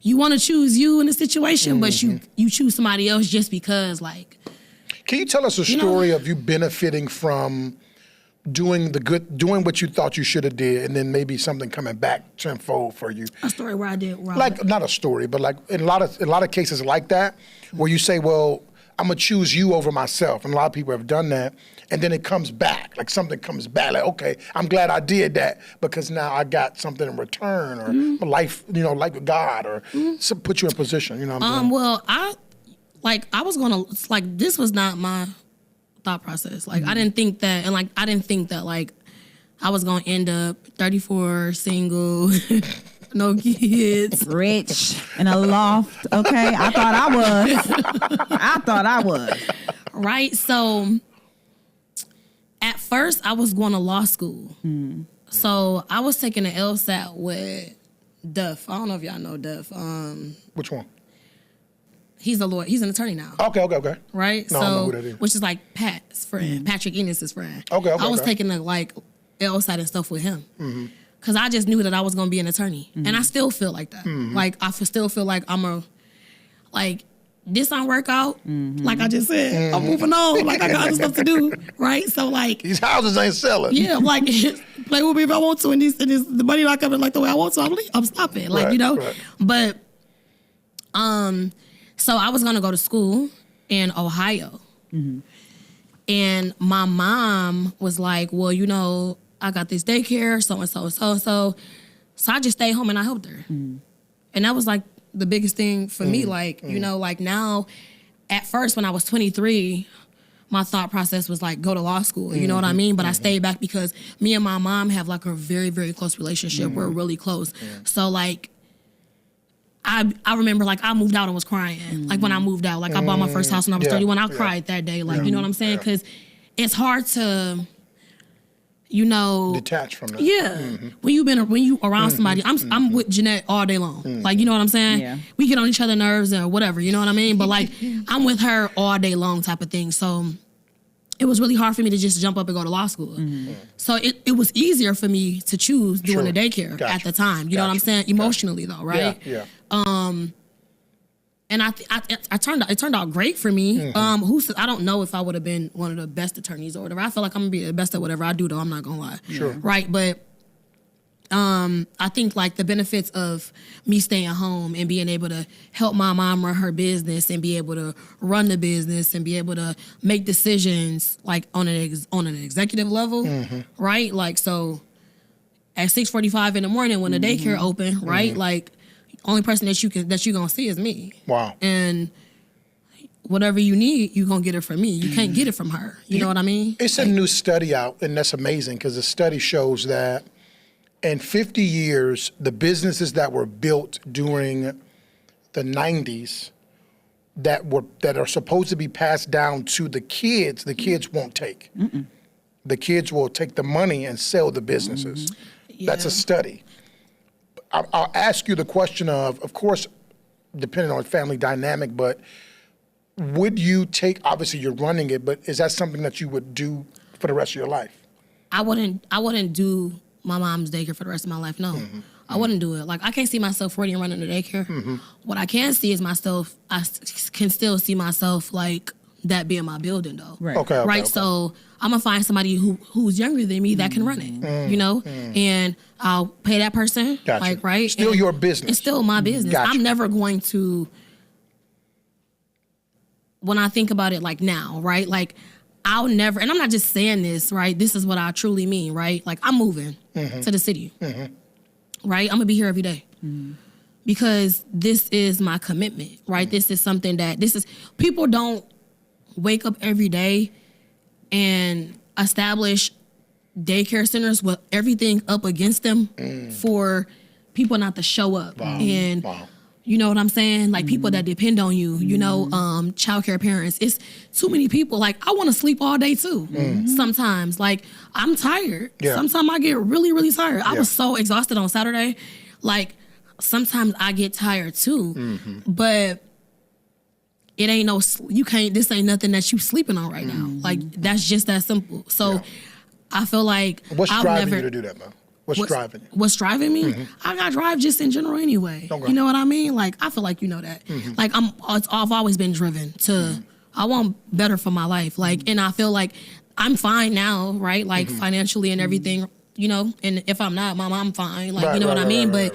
you want to choose you in a situation, but you choose somebody else just because, like. Can you tell us a story of you benefiting from doing what you thought you should have did, and then maybe something coming back tenfold for you? A story where I did wrong. Like, not a story, but like in a lot of cases like that, where you say, well, I'm gonna choose you over myself, and a lot of people have done that, and then it comes back, like something comes back, like, okay, I'm glad I did that because now I got something in return, or life, you know, like with God, or put you in position, you know what I'm saying? Well, I was gonna, like, this was not my thought process. Like, I didn't think that, and like, I didn't think that, like, I was gonna end up 34, single, no kids. Rich, in a loft, okay? I thought I was. Right? So, at first, I was going to law school. So, I was taking the LSAT with Duff. I don't know if y'all know Duff. Which one? He's a lawyer. He's an attorney now. Okay. Right? No, I know who that is. Which is like Pat's friend, Patrick Enos's friend. Okay. I was taking the like LSAT and stuff with him. Because I just knew that I was going to be an attorney. And I still feel like that. Like, I still feel like this don't work out. Like I just said, I'm moving on. Like, I got other stuff to do. Right? So, like. These houses ain't selling. Yeah, like, play with me if I want to. And the money not coming like the way I want to. I'm stopping. Like, right, you know? Right. But, so I was going to go to school in Ohio. And my mom was like, well, you know, I got this daycare, so. So I just stayed home and I helped her. And that was like the biggest thing for me. Like, you know, like now, at first when I was 23, my thought process was like, go to law school. You know what I mean? But I stayed back because me and my mom have like a very, very close relationship. We're really close. So like, I remember, like, I moved out and was crying. Like, when I moved out. Like, I bought my first house when I was 31. I cried that day. Like, you know what I'm saying? Because it's hard to, you know... detach from that. Yeah. When you around somebody, I'm with Jeanette all day long. Like, you know what I'm saying? Yeah. We get on each other's nerves or whatever, you know what I mean? But, like, I'm with her all day long type of thing. So... it was really hard for me to just jump up and go to law school. So it was easier for me to choose doing the daycare at the time. You know what I'm saying? Emotionally though, right? Yeah. And it turned out great for me. I don't know if I would have been one of the best attorneys or whatever. I feel like I'm gonna be the best at whatever I do though, I'm not gonna lie. Sure. Right, but I think like the benefits of me staying home and being able to help my mom run her business and be able to run the business and be able to make decisions like on an executive level, right? Like, so at 6:45 in the morning when the daycare open, right? Like, only person that you gonna see is me. Wow. And whatever you need, you gonna get it from me. You can't get it from her. You know what I mean? It's a new study out, and that's amazing because the study shows that in 50 years, the businesses that were built during the 90s that are supposed to be passed down to the kids won't take. The kids will take the money and sell the businesses. That's a study. I'll ask you the question of course, depending on family dynamic, but would you take, obviously you're running it, but is that something that you would do for the rest of your life? I wouldn't do my mom's daycare for the rest of my life, no. I wouldn't do it. Like, I can't see myself running the daycare. What I can see is myself, I can still see myself, like, that being my building, though. Right. Okay. So I'm going to find somebody who's younger than me that can run it, you know? And I'll pay that person, Gotcha. like, right? Still your business. It's still my business. Gotcha. I'm never going to, when I think about it, like, now, right? Like, I'll never, and I'm not just saying this, right? This is what I truly mean, right? Like, I'm moving to the city, right? I'm gonna be here every day because this is my commitment, right? This is something that, people don't wake up every day and establish daycare centers with everything up against them for people not to show up. And you know what I'm saying? Like people that depend on you, you know, childcare parents. It's too many people. Like I want to sleep all day too. Sometimes, like I'm tired. Yeah. Sometimes I get really, really tired. I was so exhausted on Saturday. Like sometimes I get tired too, but it ain't you can't, this ain't nothing that you sleeping on right now. Like that's just that simple. So I feel like what's driving you to do that, man? What's driving you? What's driving me? I got drive just in general anyway. Okay. You know what I mean? Like I feel like you know that. Like I've always been driven to. I want better for my life. Like, and I feel like I'm fine now, right? Like financially and everything. You know, and if I'm not, Mom, I'm fine. Like you know what I mean? But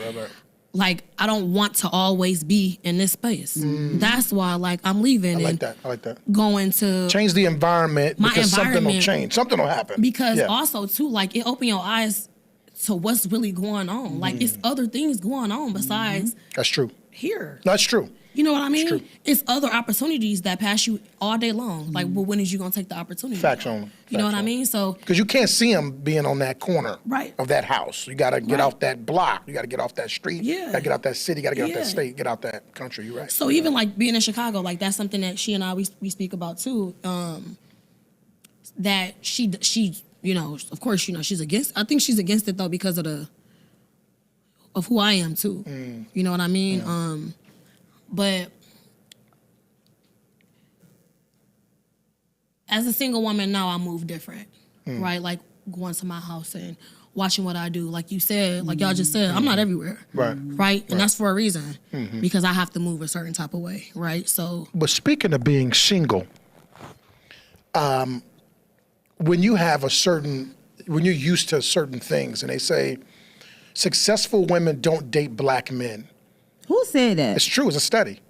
like I don't want to always be in this space. That's why like I'm leaving. I like that. Going to change the environment because something will change. Something will happen. Because also too, like it opened your eyes to what's really going on. Like it's other things going on besides That's true. Here. That's true. You know what I mean? True. It's other opportunities that pass you all day long. Like, well, when is you gonna take the opportunity? Facts only. You know what I mean? So because you can't see them being on that corner of that house. You got to get off that block. You got to get off that street. Yeah. Got to get out that city. Got to get out that state. Get out that country. You're right. So even like being in Chicago, like that's something that she and I we speak about too. That she you know, of course, you know, she's against. I think she's against it though because of who I am too. You know what I mean? Yeah. But as a single woman now, I move different, right? Like going to my house and watching what I do. Like you said, like y'all just said, I'm not everywhere, right? And that's for a reason, because I have to move a certain type of way, right? So. But speaking of being single, when you have when you're used to certain things, and they say successful women don't date black men. Who said that? It's true. It's a study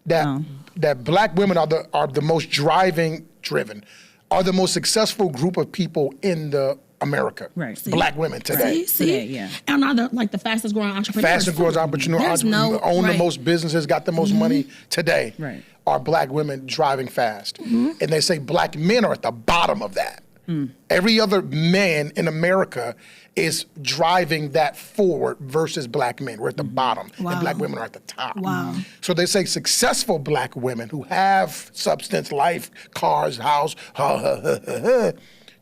that black women are the most driven, are the most successful group of people in America. Right. See? Black women today. See? And are the fastest growing entrepreneurs. Fastest growing entrepreneurs, own the most businesses, got the most money today. Right. Are black women driving fast. And they say black men are at the bottom of that. Every other man in America is driving that forward versus black men. We're at the bottom, and black women are at the top. Wow. So they say successful black women who have substance, life, cars, house,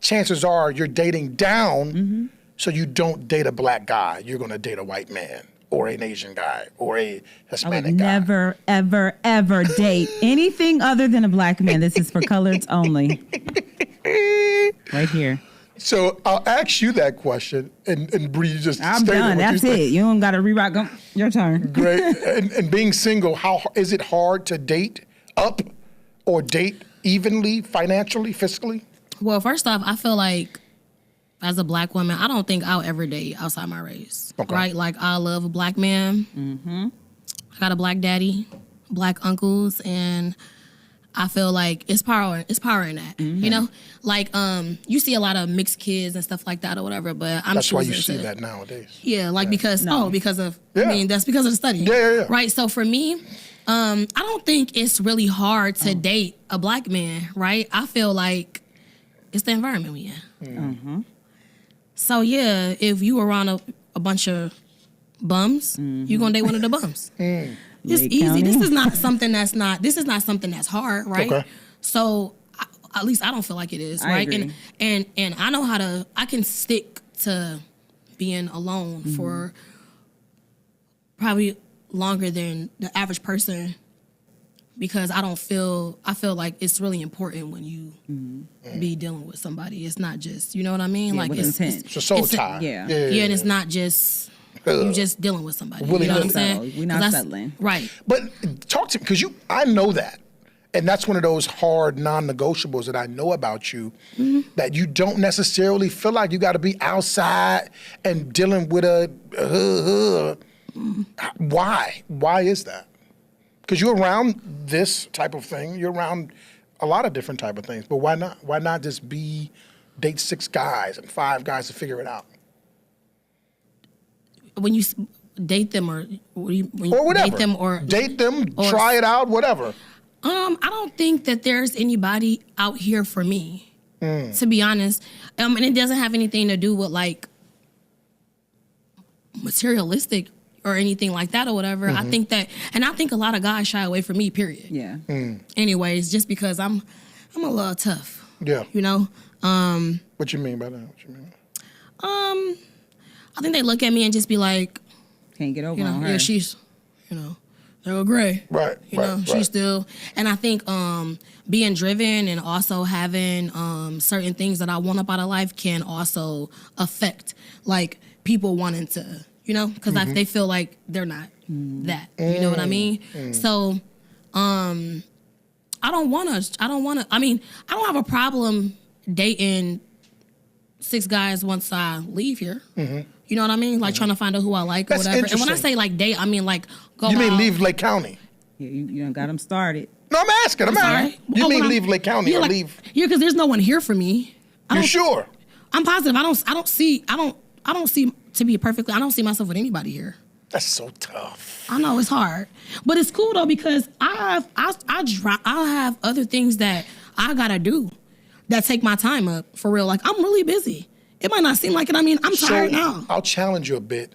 chances are you're dating down, so you don't date a black guy. You're going to date a white man or an Asian guy or a Hispanic guy. I would never, ever, ever date anything other than a black man. This is for coloreds only. Right here. So I'll ask you that question, and Bree, you just I'm done. That's it. You don't got to rewrite. Your turn. Great. And being single, how is it hard to date up or date evenly, financially, fiscally? Well, first off, I feel like as a black woman, I don't think I'll ever date outside my race. Okay. Right? Like I love a black man. I got a black daddy, black uncles, and I feel like it's power in that, you know? Like, you see a lot of mixed kids and stuff like that or whatever, but That's why you see that nowadays. Yeah, like because of, I mean, that's because of the study. Yeah. Right, so for me, I don't think it's really hard to date a black man, right? I feel like it's the environment we in. So yeah, if you around a bunch of bums, you gonna date one of the bums. It's easy. This is not something that's hard, right? Okay. So at least I don't feel like it is, right? Agree. And I know I can stick to being alone for probably longer than the average person because I feel like it's really important when you be dealing with somebody. It's not just, you know what I mean? Yeah, like it's a soul tie. Yeah, and it's not just you just dealing with somebody. You know what I'm saying? We're not settling. Right. But talk to me, because I know that. And that's one of those hard non-negotiables that I know about you, that you don't necessarily feel like you got to be outside and dealing with Why? Why is that? Because you're around this type of thing. You're around a lot of different type of things. But why not? Why not just date 6 guys and 5 guys to figure it out? When you date them or whatever. Date them, try it out, whatever. I don't think that there's anybody out here for me, to be honest. And it doesn't have anything to do with like materialistic or anything like that or whatever. I think that, and I think a lot of guys shy away from me, period. Yeah. Anyways, just because I'm a little tough. Yeah. You know? What you mean by that? What you mean? I think they look at me and just be like, Can't get over you know, on her. yeah, she's, you know, they're gray. Right. You know, she's still, and I think being driven and also having certain things that I want up out of life can also affect like people wanting to, you know, because they feel like they're not that. You know what I mean? So, I don't have a problem dating 6 guys once I leave here. You know what I mean? Like trying to find out who I like or whatever. And when I say like date, I mean like go out. You mean leave Lake County? Yeah, you done got them started. No, I'm asking. I'm asking. You mean leave Lake County or leave? Yeah, because there's no one here for me. You sure? I'm positive. I don't see, to be perfectly, I don't see myself with anybody here. That's so tough. I know it's hard, but it's cool though because I have other things that I gotta do that take my time up for real. Like I'm really busy. It might not seem like it. I mean, I'm tired now. I'll challenge you a bit.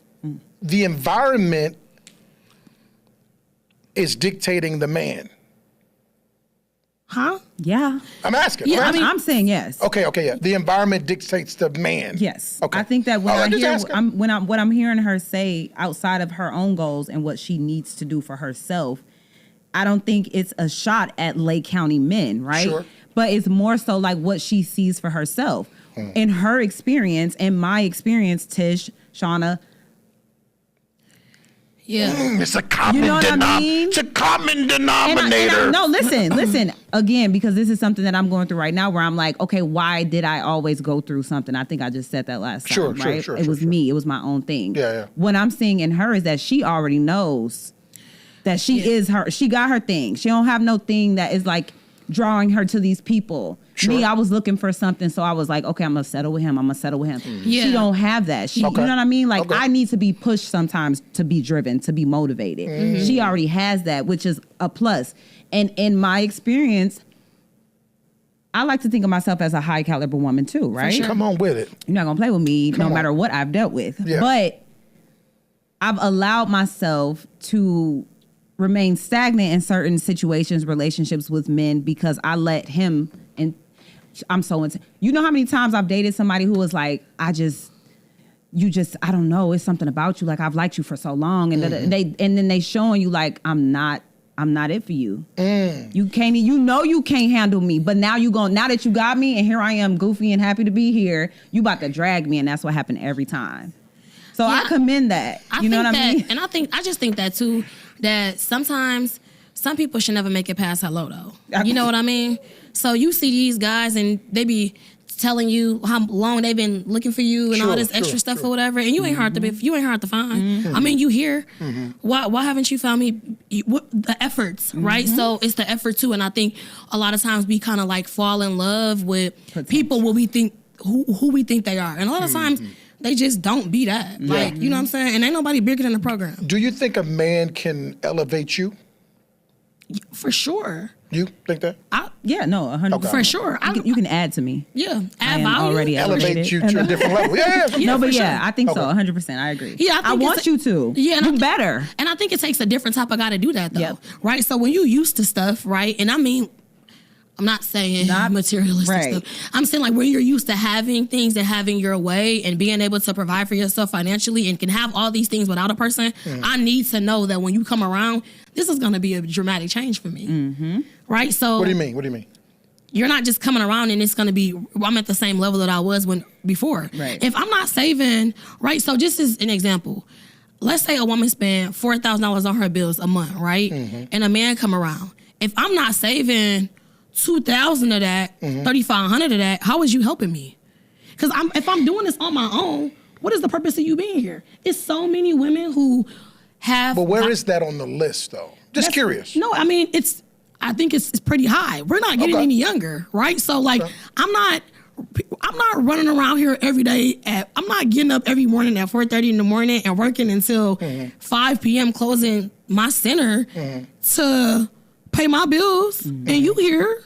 The environment is dictating the man. Huh? Yeah. I'm asking. Yeah, I'm asking. I'm saying yes. Okay, yeah. The environment dictates the man. Yes. Okay. I think that when I'm just I hear asking. what I'm hearing her say outside of her own goals and what she needs to do for herself, I don't think it's a shot at Lake County men, right? Sure. But it's more so like what she sees for herself. In her experience and my experience, Tish, Shauna. Yeah. It's a common You know what I mean? It's a common denominator. No, listen. Again, because this is something that I'm going through right now where I'm like, okay, why did I always go through something? I think I just said that last time, right? It was me. It was my own thing. Yeah. What I'm seeing in her is that she already knows that she is her. She got her thing. She don't have no thing that is like drawing her to these people. Sure. Me, I was looking for something, so I was like, okay, I'm gonna settle with him. Yeah. She don't have that. You know what I mean? Like I need to be pushed sometimes to be driven, to be motivated. She already has that, which is a plus. And in my experience, I like to think of myself as a high caliber woman too, right? Sure. Come on with it. You're not gonna play with me no matter what I've dealt with. Yeah. But I've allowed myself to remain stagnant in certain situations, relationships with men because I let him, and I'm so into, you know how many times I've dated somebody who was like, I don't know, it's something about you. Like I've liked you for so long. And then they showing you like, I'm not it for you. You can't, you can't handle me, but now now that you got me and here I am goofy and happy to be here, you about to drag me. And that's what happened every time. So I commend that. You know what I mean? And I just think that too, that sometimes some people should never make it past hello though. You know what I mean? So you see these guys and they be telling you how long they've been looking for you and all this extra stuff or whatever, and you ain't hard to find. I mean, you here. Why haven't you found me? The efforts, right? So it's the effort too, and I think a lot of times we kind of like fall in love with people who we think we think they are, and a lot of times they just don't be that. Like, you know what I'm saying? And ain't nobody bigger than the program. Do you think a man can elevate you? For sure. You think that? Yeah, no, 100%. For sure. You can add to me. Yeah. I am value. already Elevate you to a different level. Yeah. No, but sure. I think so. 100%. I agree. Yeah, I want you to. Yeah, do better. And I think it takes a different type of guy to do that, though. Yep. Right? So when you used to stuff, right? And I mean, I'm not saying materialistic stuff. I'm saying like when you're used to having things and having your way and being able to provide for yourself financially and can have all these things without a person, I need to know that when you come around, this is going to be a dramatic change for me. Right? So What do you mean? You're not just coming around and it's going to be, I'm at the same level that I was before. Right. If I'm not saving, right? So just as an example, let's say a woman spent $4,000 on her bills a month, right? And a man come around. If I'm not saving $2,000 of that, $3,500 of that, how is you helping me? Because if I'm doing this on my own, what is the purpose of you being here? It's so many women who have. But where is that on the list, though? Just curious. No, I mean I think it's pretty high. We're not getting any younger, right? So like, I'm not running around here every day. I'm not getting up every morning at 4:30 in the morning and working until 5 p.m. closing my center to pay my bills, and you here.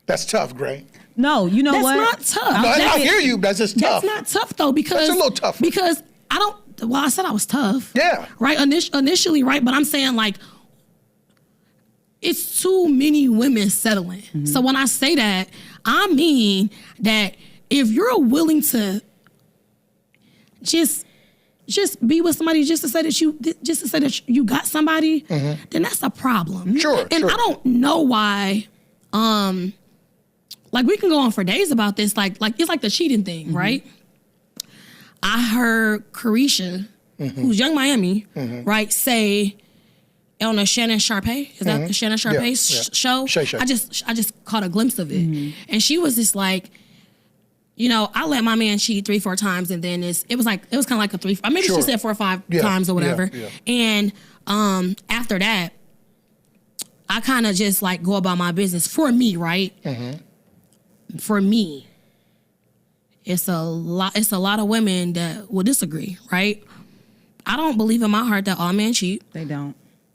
That's tough, Gray. No, you know what? That's not tough. No, I hear you. That's just tough. That's not tough though, because That's a little tough. Because I don't. Well, I said I was tough. Yeah. Right. Initially, right. But I'm saying like, it's too many women settling. Mm-hmm. So when I say that, I mean that if you're willing to just be with somebody just to say that you got somebody, then that's a problem. Sure. And I don't know why. Like we can go on for days about this. Like it's like the cheating thing, right? I heard Carisha, who's Young Miami, right, say on a Shannon Sharpay. Is that the Shannon Sharpay show? Shay. I just caught a glimpse of it, and she was just like, you know, I let my man cheat 3-4 times, and then it was kind of like a 3. Maybe she said 4 or 5 times or whatever. Yeah. And after that, I kind of just like go about my business. For me, right? For me, it's a lot of women that will disagree, right? I don't believe in my heart that all men cheat. They don't.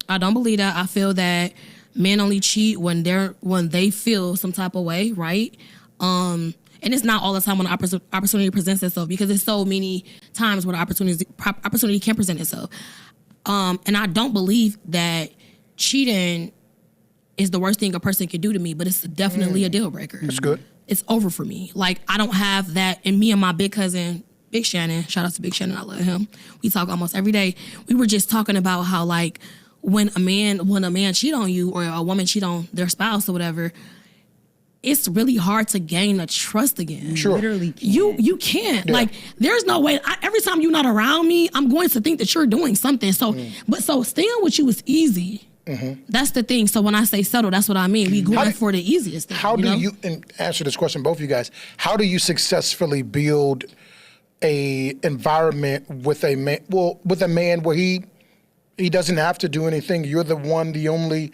I don't believe that. I feel that men only cheat when they feel some type of way, right? And it's not all the time when the opportunity presents itself, because there's so many times where the opportunity can present itself. And I don't believe that cheating is the worst thing a person can do to me, but it's definitely a deal breaker. That's good. It's over for me. Like, I don't have that. And me and my big cousin, Big Shannon, shout out to Big Shannon, I love him. We talk almost every day. We were just talking about how, like, when a man cheat on you or a woman cheat on their spouse or whatever, it's really hard to gain a trust again. Sure. Literally can't. You can't. Yeah. Like, there's no way. Every time you're not around me, I'm going to think that you're doing something. So, so staying with you is easy. That's the thing. So when I say settle, that's what I mean. We going for the easiest thing. How do you, and answer this question, both of you guys, how do you successfully build a environment with a man where he doesn't have to do anything? You're the only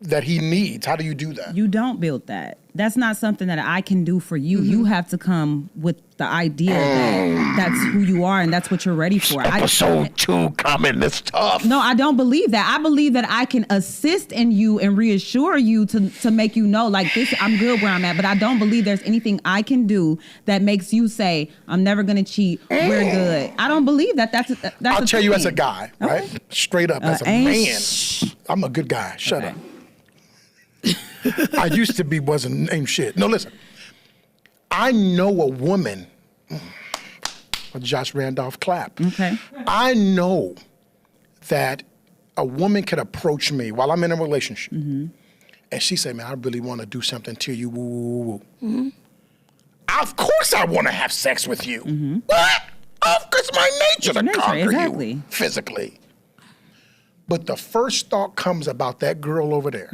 that he needs. How do you do that? You don't build that. That's not something that I can do for you. You have to come with the idea that that's who you are and that's what you're ready for. Episode 2 coming. It's tough. No, I don't believe that. I believe that I can assist in you and reassure you to make you know, like, this, I'm good where I'm at. But I don't believe there's anything I can do that makes you say, I'm never going to cheat. We're good. I don't believe that. That's I'll tell you as a thing. guy, right? Okay. Straight up, as a man, I'm a good guy. Shut up. I used to be, wasn't ain't shit. No, listen. I know a woman. Josh Randolph clap. Okay. I know that a woman could approach me while I'm in a relationship, and she say, "Man, I really want to do something to you." Woo, woo, woo. Of course, I want to have sex with you. What? Of course, my nature to conquer you physically. But the first thought comes about that girl over there.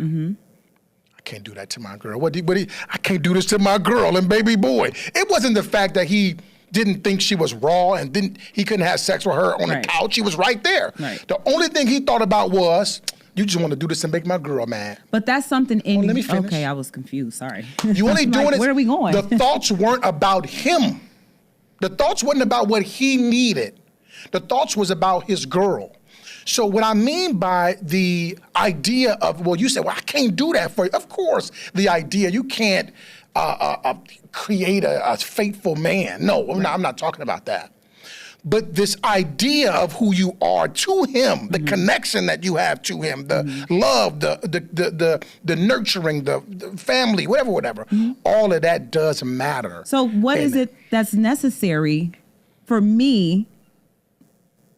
I can't do that to my girl. I can't do this to my girl and baby boy. It wasn't the fact that he didn't think she was raw and he couldn't have sex with her on the couch. He was right there. Right. The only thing he thought about was, you just want to do this and make my girl mad. But that's something in let me finish. Okay, I was confused. Sorry. You only doing it. Where are we going? The thoughts weren't about him. The thoughts wasn't about what he needed. The thoughts was about his girl. So what I mean by the idea of, well, you said, well, I can't do that for you. Of course, the idea, you can't create a faithful man. No, I'm not talking about that. But this idea of who you are to him, the connection that you have to him, the love, the nurturing, the family, whatever, all of that does matter. So what is it that's necessary for me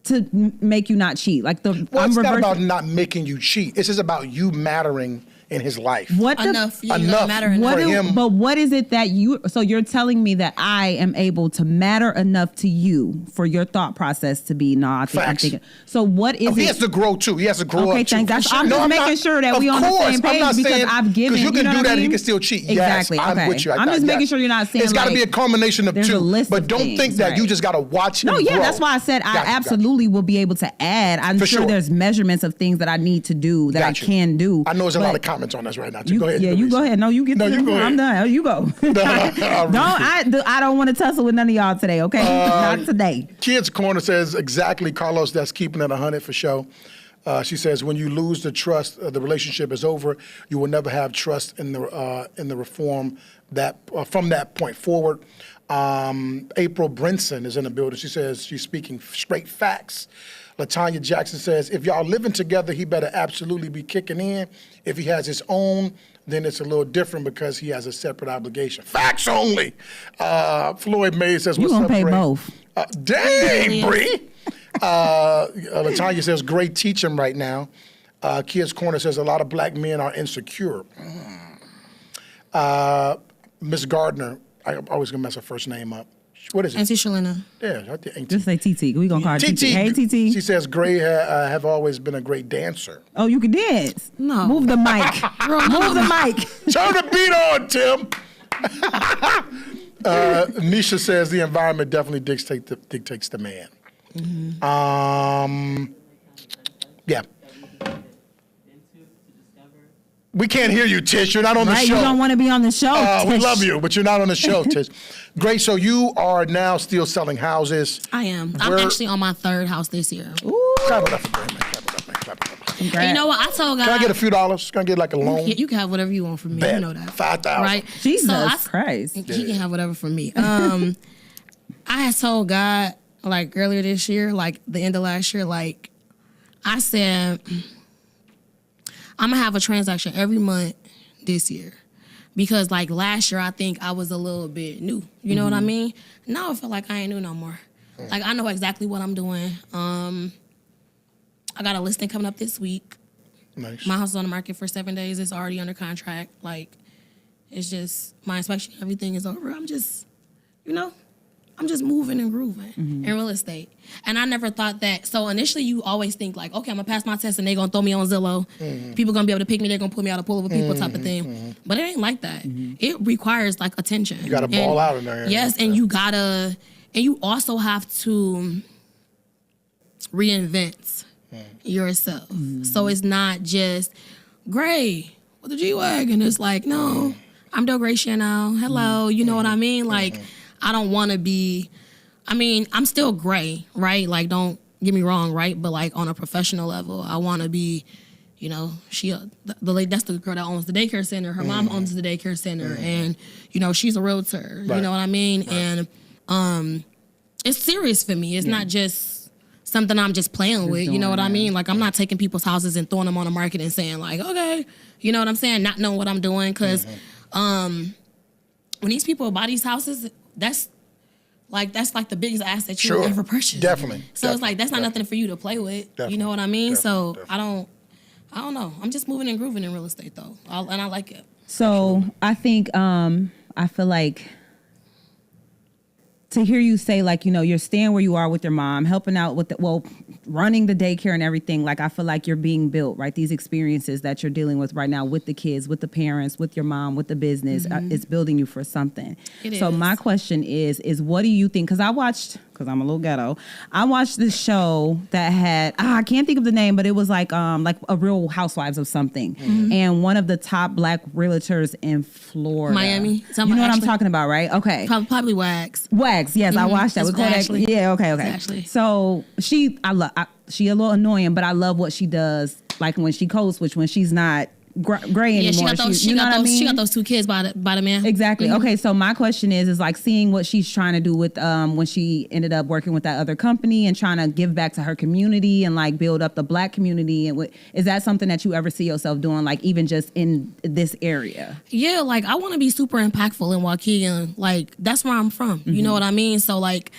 to make you not cheat? Like it's not about not making you cheat. It's just about you mattering in his life. Enough matter for him. But what is it that you're telling me that I am able to matter enough to you for your thought process to be, I'm thinking. So what is it? He has to grow too. He has to grow up too. I'm just making sure that we on the same page because I've given. Because you can do that and you mean? can still cheat. Exactly. Yes, I'm with you. I'm just making sure you're not saying it's got to be a combination of two. But don't think that you just got to watch him grow. That's why I said I absolutely will be able to add. I'm sure there's measures of things that I need to do that I can do. I know there's a lot of comments on this right now. Go ahead. Yeah, you go ahead. No, you get to you go ahead. I'm done. You go. I don't want to tussle with none of y'all today, okay? Not today. Kids Corner says, exactly, Carlos, that's keeping it 100 for show. She says, when you lose the trust, the relationship is over. You will never have trust in the reform that from that point forward. April Brinson is in the building. She says she's speaking straight facts. LaTanya Jackson says, if y'all living together, he better absolutely be kicking in. If he has his own, then it's a little different because he has a separate obligation. Facts only. Floyd Mays says, what's up, Bray? You gonna pay both. Dang, Bree. LaTanya says, great teaching right now. Kids Corner says, a lot of black men are insecure. Miss Gardner, I always gonna mess her first name up. What is it? Auntie Shalina. Yeah, Just say TT. We gonna call her TT. Hey, TT. She says, Gray have always been a great dancer. Oh, you can dance. No. Move the mic. Move the mic. Turn the beat on, Tim. Nisha says the environment definitely dictates the man. Yeah. We can't hear you, Tish. You're not on the show. You don't want to be on the show, We Tish. love you, but you're not on the show, Tish. Great. So you are now still selling houses. I am. I'm actually on my 3rd house this year. Ooh. Clap it up for Gray, man. Clap it up, man. Clap it up. Congrats. And you know what? I told God. Can I get a few dollars? Can I get like a loan? You can have whatever you want from me. Bet. You know that. 5,000. Right? Jesus Christ. He can have whatever from me. I had told God, like, earlier this year, like, the end of last year, like, I said, I'm going to have a transaction every month this year. Because, like, last year, I think I was a little bit new. You know what I mean? Now I feel like I ain't new no more. Like, I know exactly what I'm doing. I got a listing coming up this week. Nice. My house is on the market for 7 days. It's already under contract. Like, it's just, my inspection, everything is over. I'm just, I'm just moving and grooving in real estate. And I never thought that. So initially you always think like, okay, I'm gonna pass my test and they're gonna throw me on Zillow. People gonna be able to pick me, they're gonna put me out a pool of people type of thing. But it ain't like that. It requires like attention. You gotta ball out in there. Yes, and you also have to reinvent yourself. So it's not just Gray with the G-Wagon. It's like, no, I'm Del Gracia now. Hello, you know what I mean? Like, I don't want to be, I'm still Gray, right? Like, don't get me wrong, right? But, like, on a professional level, I want to be, the lady, that's the girl that owns the daycare center. Her mom owns the daycare center. And, she's a realtor. Right. You know what I mean? Right. And it's serious for me. It's not just something I'm just playing with. You know what I mean? Like, I'm not taking people's houses and throwing them on the market and saying, like, okay, you know what I'm saying? Not knowing what I'm doing. Because when these people buy these houses, that's like the biggest asset you will ever purchase. Definitely. So it's like that's not nothing for you to play with. Definitely. You know what I mean? So Definitely. I don't know. I'm just moving and grooving in real estate though, and I like it. So I think I feel like to hear you say like, you're staying where you are with your mom, helping out with running the daycare and everything. Like I feel like you're being built, right? These experiences that you're dealing with right now with the kids, with the parents, with your mom, with the business, it's building you for something. So my question is what do you think? Because I'm a little ghetto. I watched this show that had, I can't think of the name, but it was like a Real Housewives of something. And one of the top black realtors in Florida. Miami? You know what I'm talking about, right? Okay. Probably Wags. Wags, yes, I watched that. That's Ashley. Yeah, okay. Ashley. So she a little annoying, but I love what she does. Like when she code switch, when she's not Gray anymore. She got those 2 kids by the man. Exactly. Okay, so my question is like seeing what she's trying to do with when she ended up working with that other company and trying to give back to her community and like build up the black community. And is that something that you ever see yourself doing, like even just in this area? Yeah, like I want to be super impactful in Waukegan. Like that's where I'm from. You know what I mean? So like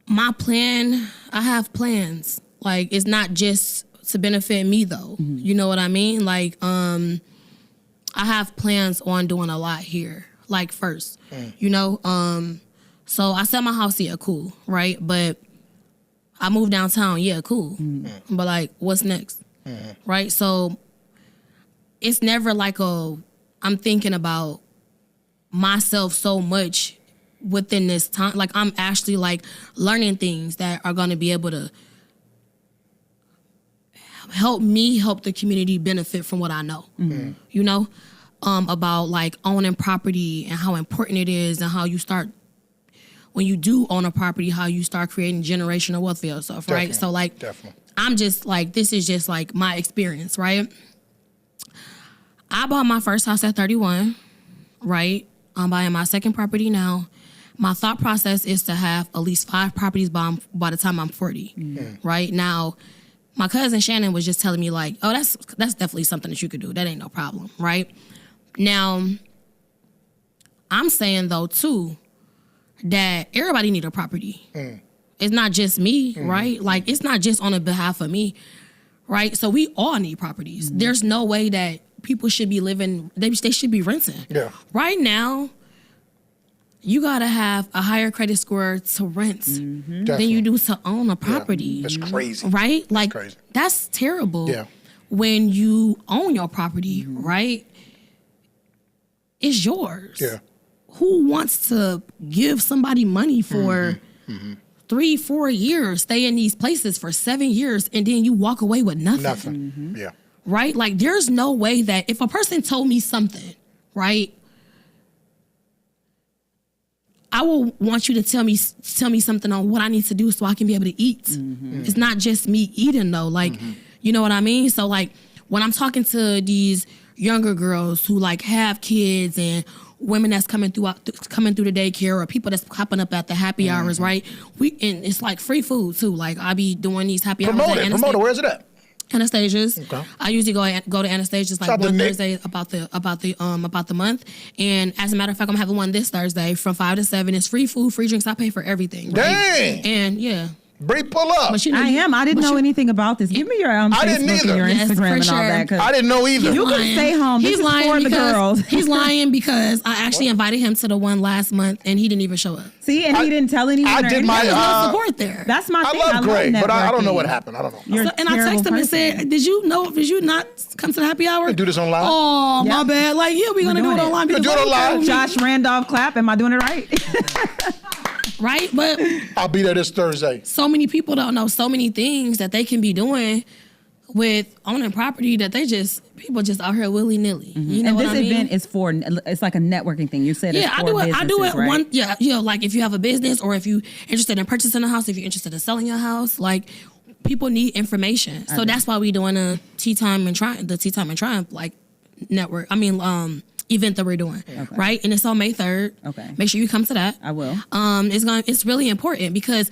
my plan, I have plans. Like it's not just to benefit me though. You know what I mean? Like, I have plans on doing a lot here. Like first, so I sell my house here, cool, right? But I moved downtown, yeah, cool. But like, what's next? Right? So it's never like I'm thinking about myself so much within this time. Like I'm actually like learning things that are gonna be able to help the community benefit from what I know, about like owning property and how important it is and how you start, when you do own a property, how you start creating generational wealth for yourself, right? So like, I'm just like, this is just like my experience, right? I bought my first house at 31, right? I'm buying my second property now. My thought process is to have at least 5 properties by the time I'm 40, right? Now, my cousin Shannon was just telling me like, oh, that's definitely something that you could do. That ain't no problem, right? Now, I'm saying though too that everybody need a property. It's not just me, right? Like it's not just on the behalf of me, right? So we all need properties. There's no way that people should be living. They should be renting. Yeah. Right now, you gotta have a higher credit score to rent than you do to own a property. That's crazy. Right? Like crazy. that's terrible. Yeah. When you own your property, right? It's yours. Yeah. Who wants to give somebody money for 3-4 years, stay in these places for 7 years, and then you walk away with nothing? Nothing. Yeah. Right? Like, there's no way that if a person told me something, right, I will want you to tell me something on what I need to do so I can be able to eat. It's not just me eating, though. Like, you know what I mean? So, like, when I'm talking to these younger girls who, like, have kids and women that's coming through the daycare or people that's popping up at the happy hours, right? And it's like free food too. Like I be doing these happy hours. Promote it. Where's it at? Anastasia's. Okay. I usually go to Anastasia's like one Thursday about the month. And as a matter of fact, I'm having one this Thursday from 5 to 7. It's free food, free drinks. I pay for everything. Right? Dang. And yeah. Bree, pull up. But you know, I didn't know anything about this. Give me your Facebook and your Instagram and all that. I didn't know either. You can stay home. This is for the girls. He's lying because I actually invited him to the one last month and he didn't even show up. See, and he didn't tell anyone. I did my support there. That's my thing. I love Greg, but I don't know what happened. I don't know. And I texted him and said, "Did you not come to the happy hour? Do this online? Oh, my bad. Like, yeah, we're gonna do it online. Do it online. Josh Randolph clap. Am I doing it right? Right, but I'll be there this Thursday. So many people don't know so many things that they can be doing with owning property that people just out here willy nilly. You know and what this I mean? event is it's like a networking thing. You said it's for businesses, I do it right? one. Yeah, like if you have a business or if you interested in purchasing a house, if you're interested in selling your house, like people need information. So that's why we doing the Tea Time and Triumph like network. I mean, event that we're doing, right? And it's on May 3rd. Okay. Make sure you come to that. I will. It's really important because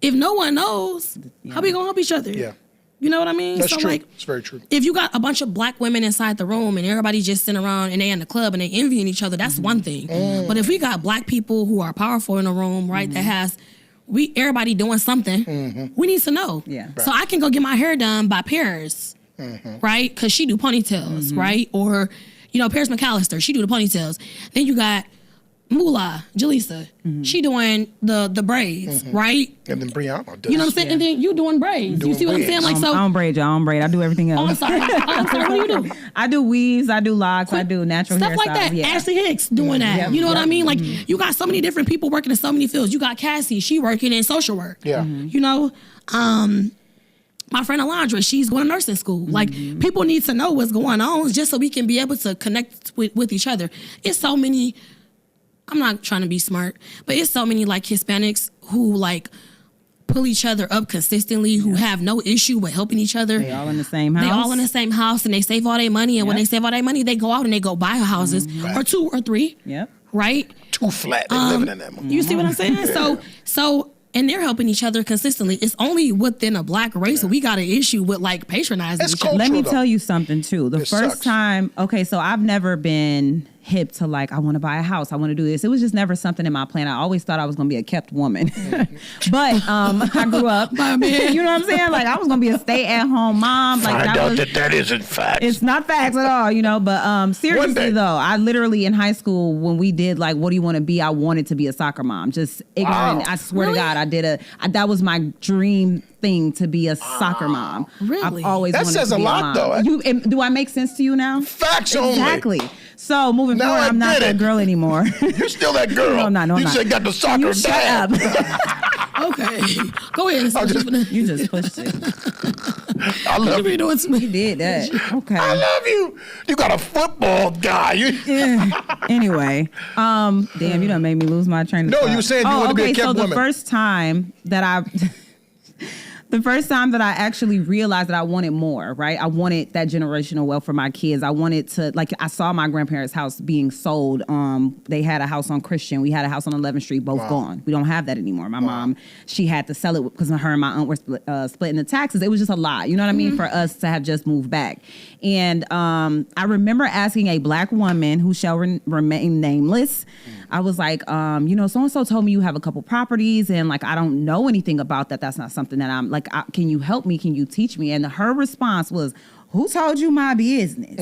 if no one knows, how we gonna help each other? Yeah. You know what I mean? That's so true. Like, it's very true. If you got a bunch of black women inside the room and everybody just sitting around and they in the club and they envying each other, that's one thing. But if we got black people who are powerful in the room, right, that has everybody doing something, we need to know. Yeah. Right. So I can go get my hair done by Paris, right? Because she do ponytails, right? Or Paris McAllister, she do the ponytails. Then you got Moolah, Jaleesa, she doing the braids, right? And then Brianna does. You know what I'm saying? Yeah. And then you doing braids. You see what I'm saying? Like so. I don't braid, y'all. I don't braid. I do everything else. Oh, I'm sorry. What do you do? I do weaves. I do locks. I do natural stuff hairstyles. like that. Yeah. Ashley Hicks doing that. You know what I mean? Like you got so many different people working in so many fields. You got Cassie, she working in social work. Yeah. You know, my friend Alondra, she's going to nursing school. Like people need to know what's going on just so we can be able to connect with each other. It's so many. I'm not trying to be smart, but it's so many like Hispanics who like pull each other up consistently, who have no issue with helping each other. They all in the same house. They all in the same house and they save all their money. And when they save all their money, they go out and they go buy houses or 2 or 3. Yep. Right? 2 flat. They living in that one. You see what I'm saying? So and they're helping each other consistently. It's only within a black race that we got an issue with like patronizing each other. Let me tell you something too. The first time, so I've never been hip to like, I want to buy a house. I want to do this. It was just never something in my plan. I always thought I was going to be a kept woman. But I grew up, you know what I'm saying? Like I was going to be a stay-at-home mom. Like Find out that isn't facts. It's not facts at all, but seriously though, I literally in high school when we did like, what do you want to be? I wanted to be a soccer mom. Just ignorant. Wow. I swear to God, that was my dream thing to be a soccer mom. Really? I've always wanted to be a mom. That says a lot though. Do I make sense to you now? Facts only. Exactly. So moving forward, I'm not that girl anymore. You're still that girl. No, I'm not. You said got the soccer dad. Okay. Go ahead. You just pushed it. I love you. You did that. Okay. I love you. You got a football guy. Anyway, damn, you done made me lose my train of thought. No, you said you want to be a kept woman. So the first time that The first time that I actually realized that I wanted more, right? I wanted that generational wealth for my kids. I wanted to, like, I saw my grandparents' house being sold. They had a house on Christian. We had a house on 11th Street, both gone. We don't have that anymore. My mom, she had to sell it because her and my aunt were splitting the taxes. It was just a lot, you know what I mean, for us to have just moved back. And I remember asking a black woman who shall remain nameless, I was like, so-and-so told me you have a couple properties and like, I don't know anything about that. That's not something that I'm like, can you help me? Can you teach me? And her response was, who told you my business?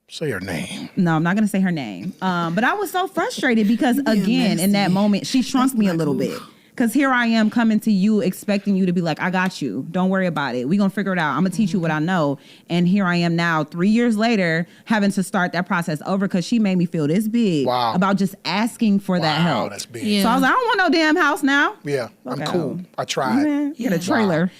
Say her name. No, I'm not going to say her name. But I was so frustrated because, again, in that moment, she shrunk me a little bit. Because here I am coming to you expecting you to be like, I got you. Don't worry about it. We're going to figure it out. I'm going to teach you what I know. And here I am now, 3 years later, having to start that process over because she made me feel this big about just asking for that help. That's big. Yeah. So I was like, I don't want no damn house now. Yeah, I'm cool. I tried. Get a trailer.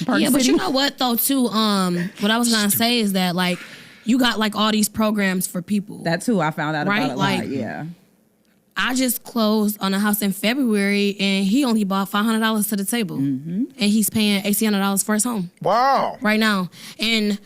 Yeah, but you know what, though, too? What I was going to say is that, like, you got, like, all these programs for people. That, too, I found out about a lot, yeah. I just closed on a house in February, and he only bought $500 to the table. And he's paying $1,800 for his home. Wow. Right now. And,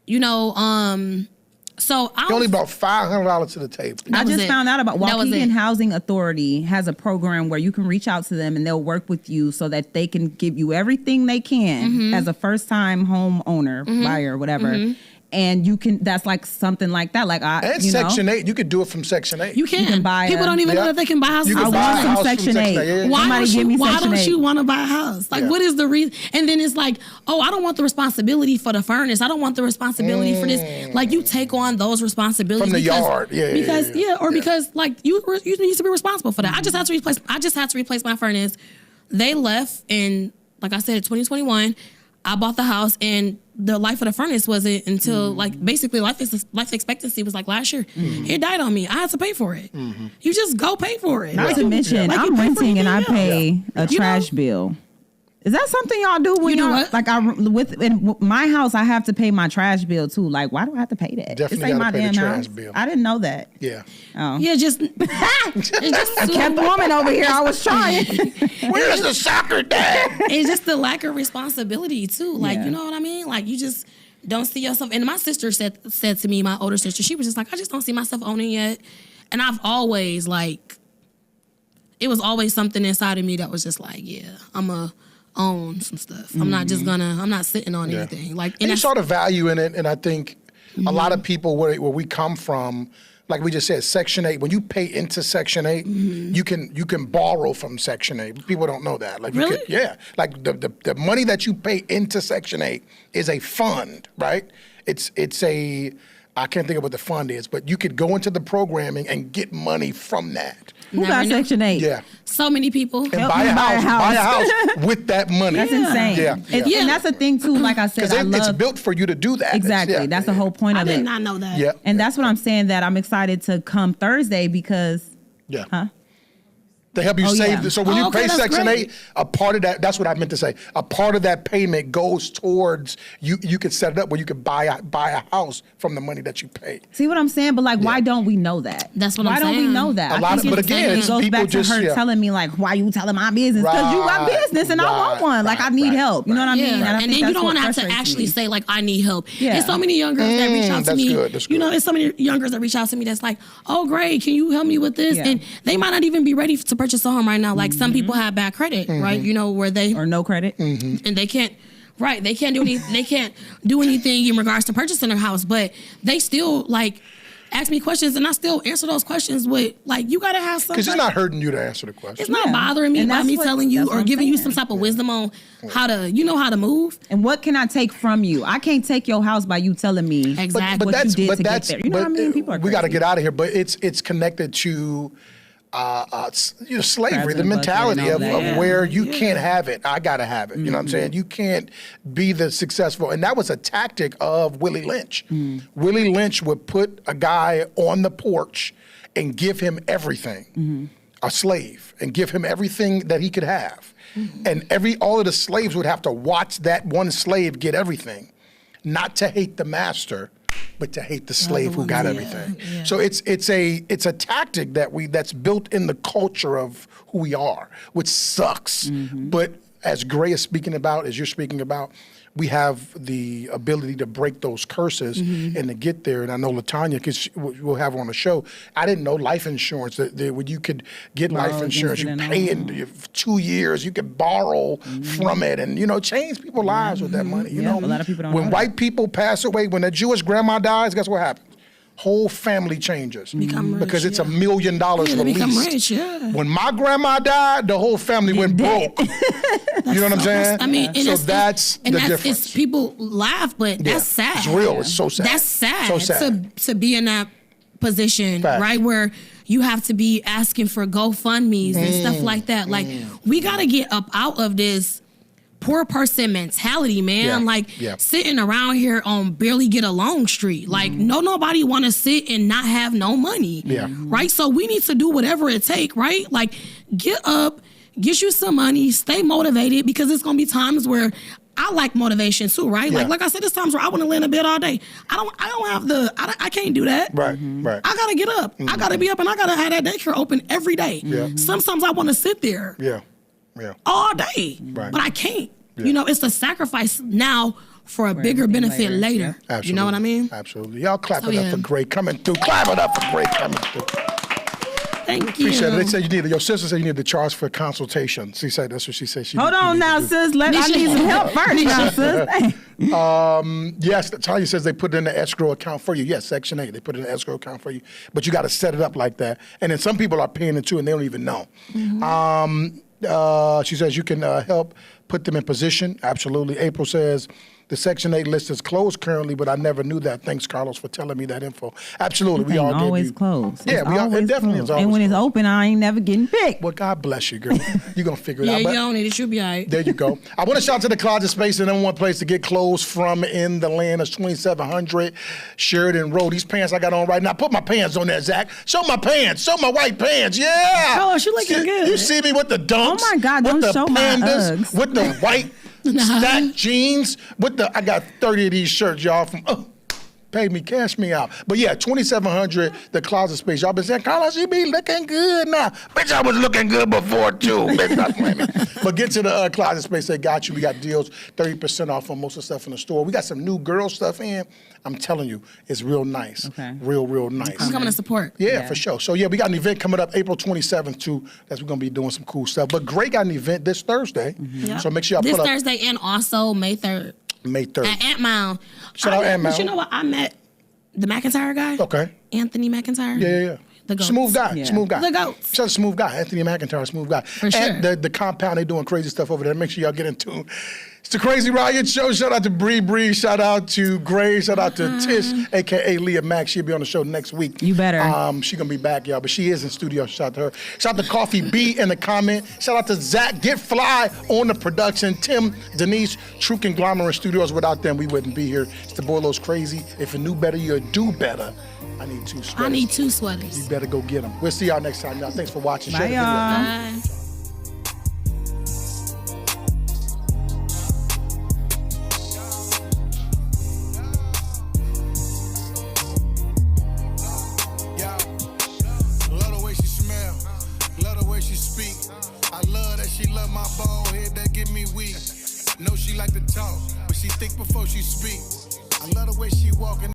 so I He only bought $500 to the table. I just found out about Waukegan Housing Authority has a program where you can reach out to them and they'll work with you so that they can give you everything they can as a first-time homeowner, buyer, whatever. And you can, that's like something like that. Like and Section 8, you could do it from Section 8. You can buy People don't even know that they can buy houses. You can buy a house from Section 8. Why don't you want to buy a house? Like, what is the reason? And then it's like, oh, I don't want the responsibility for the furnace. I don't want the responsibility for this. Like, you take on those responsibilities. From the yard. Because, like, you need to be responsible for that. I just had to replace my furnace. They left in, like I said, 2021. I bought the house, and the life of the furnace wasn't until like basically life expectancy was like last year. It died on me. I had to pay for it. You just go pay for it. Not to mention, I'm renting and I pay a trash bill. Is that something y'all do when like in my house? I have to pay my trash bill too. Like, why do I have to pay that? Definitely got to pay the trash bill. I didn't know that. Yeah. Oh. Yeah, just kept woman over here. I was trying. Where's the soccer dad? It's just the lack of responsibility too. Like, you know what I mean? Like, you just don't see yourself. And my sister said to me, my older sister, she was just like, I just don't see myself owning yet. And I've always it was always something inside of me that was just like, yeah, I'm a own some stuff. I'm not just I'm not sitting on anything. Like, and you saw the value in it, and I think a lot of people where we come from, like we just said, Section 8. When you pay into Section 8, you can borrow from Section 8. People don't know that. Like, really? Like the money that you pay into Section 8 is a fund, right? It's a I can't think of what the fund is, but you could go into the programming and get money from that. Who got Section 8? Yeah. So many people. And buy a house with that money. That's insane. Yeah. And that's the thing too, like I said, it's built for you to do that. Exactly. That's the whole point of it. I did not know that. Yeah. And that's what I'm saying, that I'm excited to come Thursday because They help you save. Yeah. So when you pay Section great. 8, a part of that, that's what I meant to say, a part of that payment goes towards, you can set it up where you can buy a house from the money that you pay. See what I'm saying? But like, why don't we know that? That's what I'm saying. Why don't we know that? But again, it goes back to her telling me like, why you telling my business? Because you got business and I want one. Like, I need help. You know what I mean? And then you don't want to have to actually say like, I need help. There's so many young girls that reach out to me. That's good. You know, there's so many young girls that reach out to me that's like, oh great, can you help me with this? And they might not even be ready to purchase a home right now. Like, some people have bad credit, right? You know, where they or no credit, and they can't. Right, they can't do anything in regards to purchasing their house, but they still like ask me questions, and I still answer those questions with like, you gotta have something. Because it's not hurting you to answer the question. It's not bothering me by me telling you or giving you some type of wisdom on how to move. And what can I take from you? I can't take your house by you telling me exactly what you did to get there. You know what I mean? People are crazy. We got to get out of here, but it's connected to slavery, the mentality of where you can't have it. I got to have it. You know what I'm saying? You can't be the successful. And that was a tactic of Willie Lynch. Willie Lynch would put a guy on the porch and give him everything, a slave, and give him everything that he could have. And all of the slaves would have to watch that one slave get everything, not to hate the master, but to hate the slave who got everything. Yeah. So it's a tactic that's built in the culture of who we are, which sucks. But as Gray is speaking about, as you're speaking about, we have the ability to break those curses and to get there. And I know LaTanya, because we'll have her on the show, I didn't know life insurance, that when you could get life insurance, you pay in 2 years, you could borrow from it and, change people's lives with that money. You know, a lot of people don't when know white people pass away, when a Jewish grandma dies, guess what happens? Whole family changes because it's $1 million released. Become rich, When my grandma died, the whole family went broke. You know what I'm saying? I mean, so that's the difference. It's, people laugh, but that's sad. It's real. It's so sad. That's sad. So sad. To be in that position, right, where you have to be asking for GoFundMes and stuff like that. Like, we got to get up out of this poor person mentality, man. Sitting around here on barely get along street. Like, nobody want to sit and not have no money. Right? So we need to do whatever it take, right? Like, get up, get you some money, stay motivated, because it's going to be times where I like motivation too, right? Like I said, there's times where I want to lay in bed all day. I can't do that. Right. I got to get up. I got to be up, and I got to have that daycare open every day. Sometimes I want to sit there. All day, but I can't. It's a sacrifice now for a bigger benefit later. Absolutely. You know what I mean? Absolutely. Y'all clap it up for Gray coming through. Clap it up for Gray coming through. Thank you. Appreciate it. They said your sister said you need to charge for a consultation. She said that's what she said. Hold on now, sis. I need some help first now, sis. Yes, Tanya says they put it in the escrow account for you. Yes, Section 8, they put it in the escrow account for you. But you got to set it up like that. And then some people are paying it too, and they don't even know. She says you can help put them in position. Absolutely. April says the Section 8 list is closed currently, but I never knew that. Thanks, Carlos, for telling me that info. Absolutely. We all always closed. Yeah, it definitely is always And when closed. it's open, I ain't never getting picked. Well, God bless you, girl. You're going to figure it out. Yeah, you don't need it. You'll be all right. There you go. I want to shout out to the Closet Space, the number one place to get clothes from in the land. It's 2700 Sheridan Road. These pants I got on right now. Put my pants on there, Zach. Show my pants. Show my white pants. Yeah. Oh, she looking good. You see me with the dunks. Oh, my God. Don't show my Uggs. With the white stacked jeans. I got 30 of these shirts, y'all, from... Pay me, cash me out. But yeah, 2700, the Closet Space. Y'all been saying, Carlos, you be looking good now. Bitch, I was looking good before too. Bitch, not blaming. But get to the Closet Space. They got you. We got deals, 30% off on most of the stuff in the store. We got some new girl stuff in. I'm telling you, it's real nice. Okay. Real nice. I'm coming to support. Yeah, for sure. So yeah, we got an event coming up April 27th too. We're gonna be doing some cool stuff. But Gray got an event this Thursday. So make sure y'all this put up. Thursday and also May 3rd. May 3rd. At Ant Mound. Shout out Ant Mound. But you know what? I met the McIntyre guy. Okay. Anthony McIntyre. Yeah. The goats. Smooth guy. Yeah. Smooth guy. The goats. Such a smooth guy. Anthony McIntyre, smooth guy. For sure. And the compound, they doing crazy stuff over there. Make sure y'all get in tune. It's the Crazy Riot Show. Shout out to Bree. Shout out to Gray. Shout out to Tish, a.k.a. Leah Mack. She'll be on the show next week. You better. She's going to be back, y'all. But she is in studio. Shout out to her. Shout out to Coffee B in the comment. Shout out to Zach. Get Fly on the production. Tim, Denise, True Conglomerate Studios. Without them, we wouldn't be here. It's the BoyLos Crazy. If you knew better, you'd do better. I need 2 sweaters. I need 2 sweaters. You better go get them. We'll see y'all next time, y'all. Thanks for watching. Bye, Share the video. y'all. Bye. Love the way she smell, love the way she speak. I love that she love my bald head that get me weak. Know she like to talk, but she think before she speak. I love the way she walking.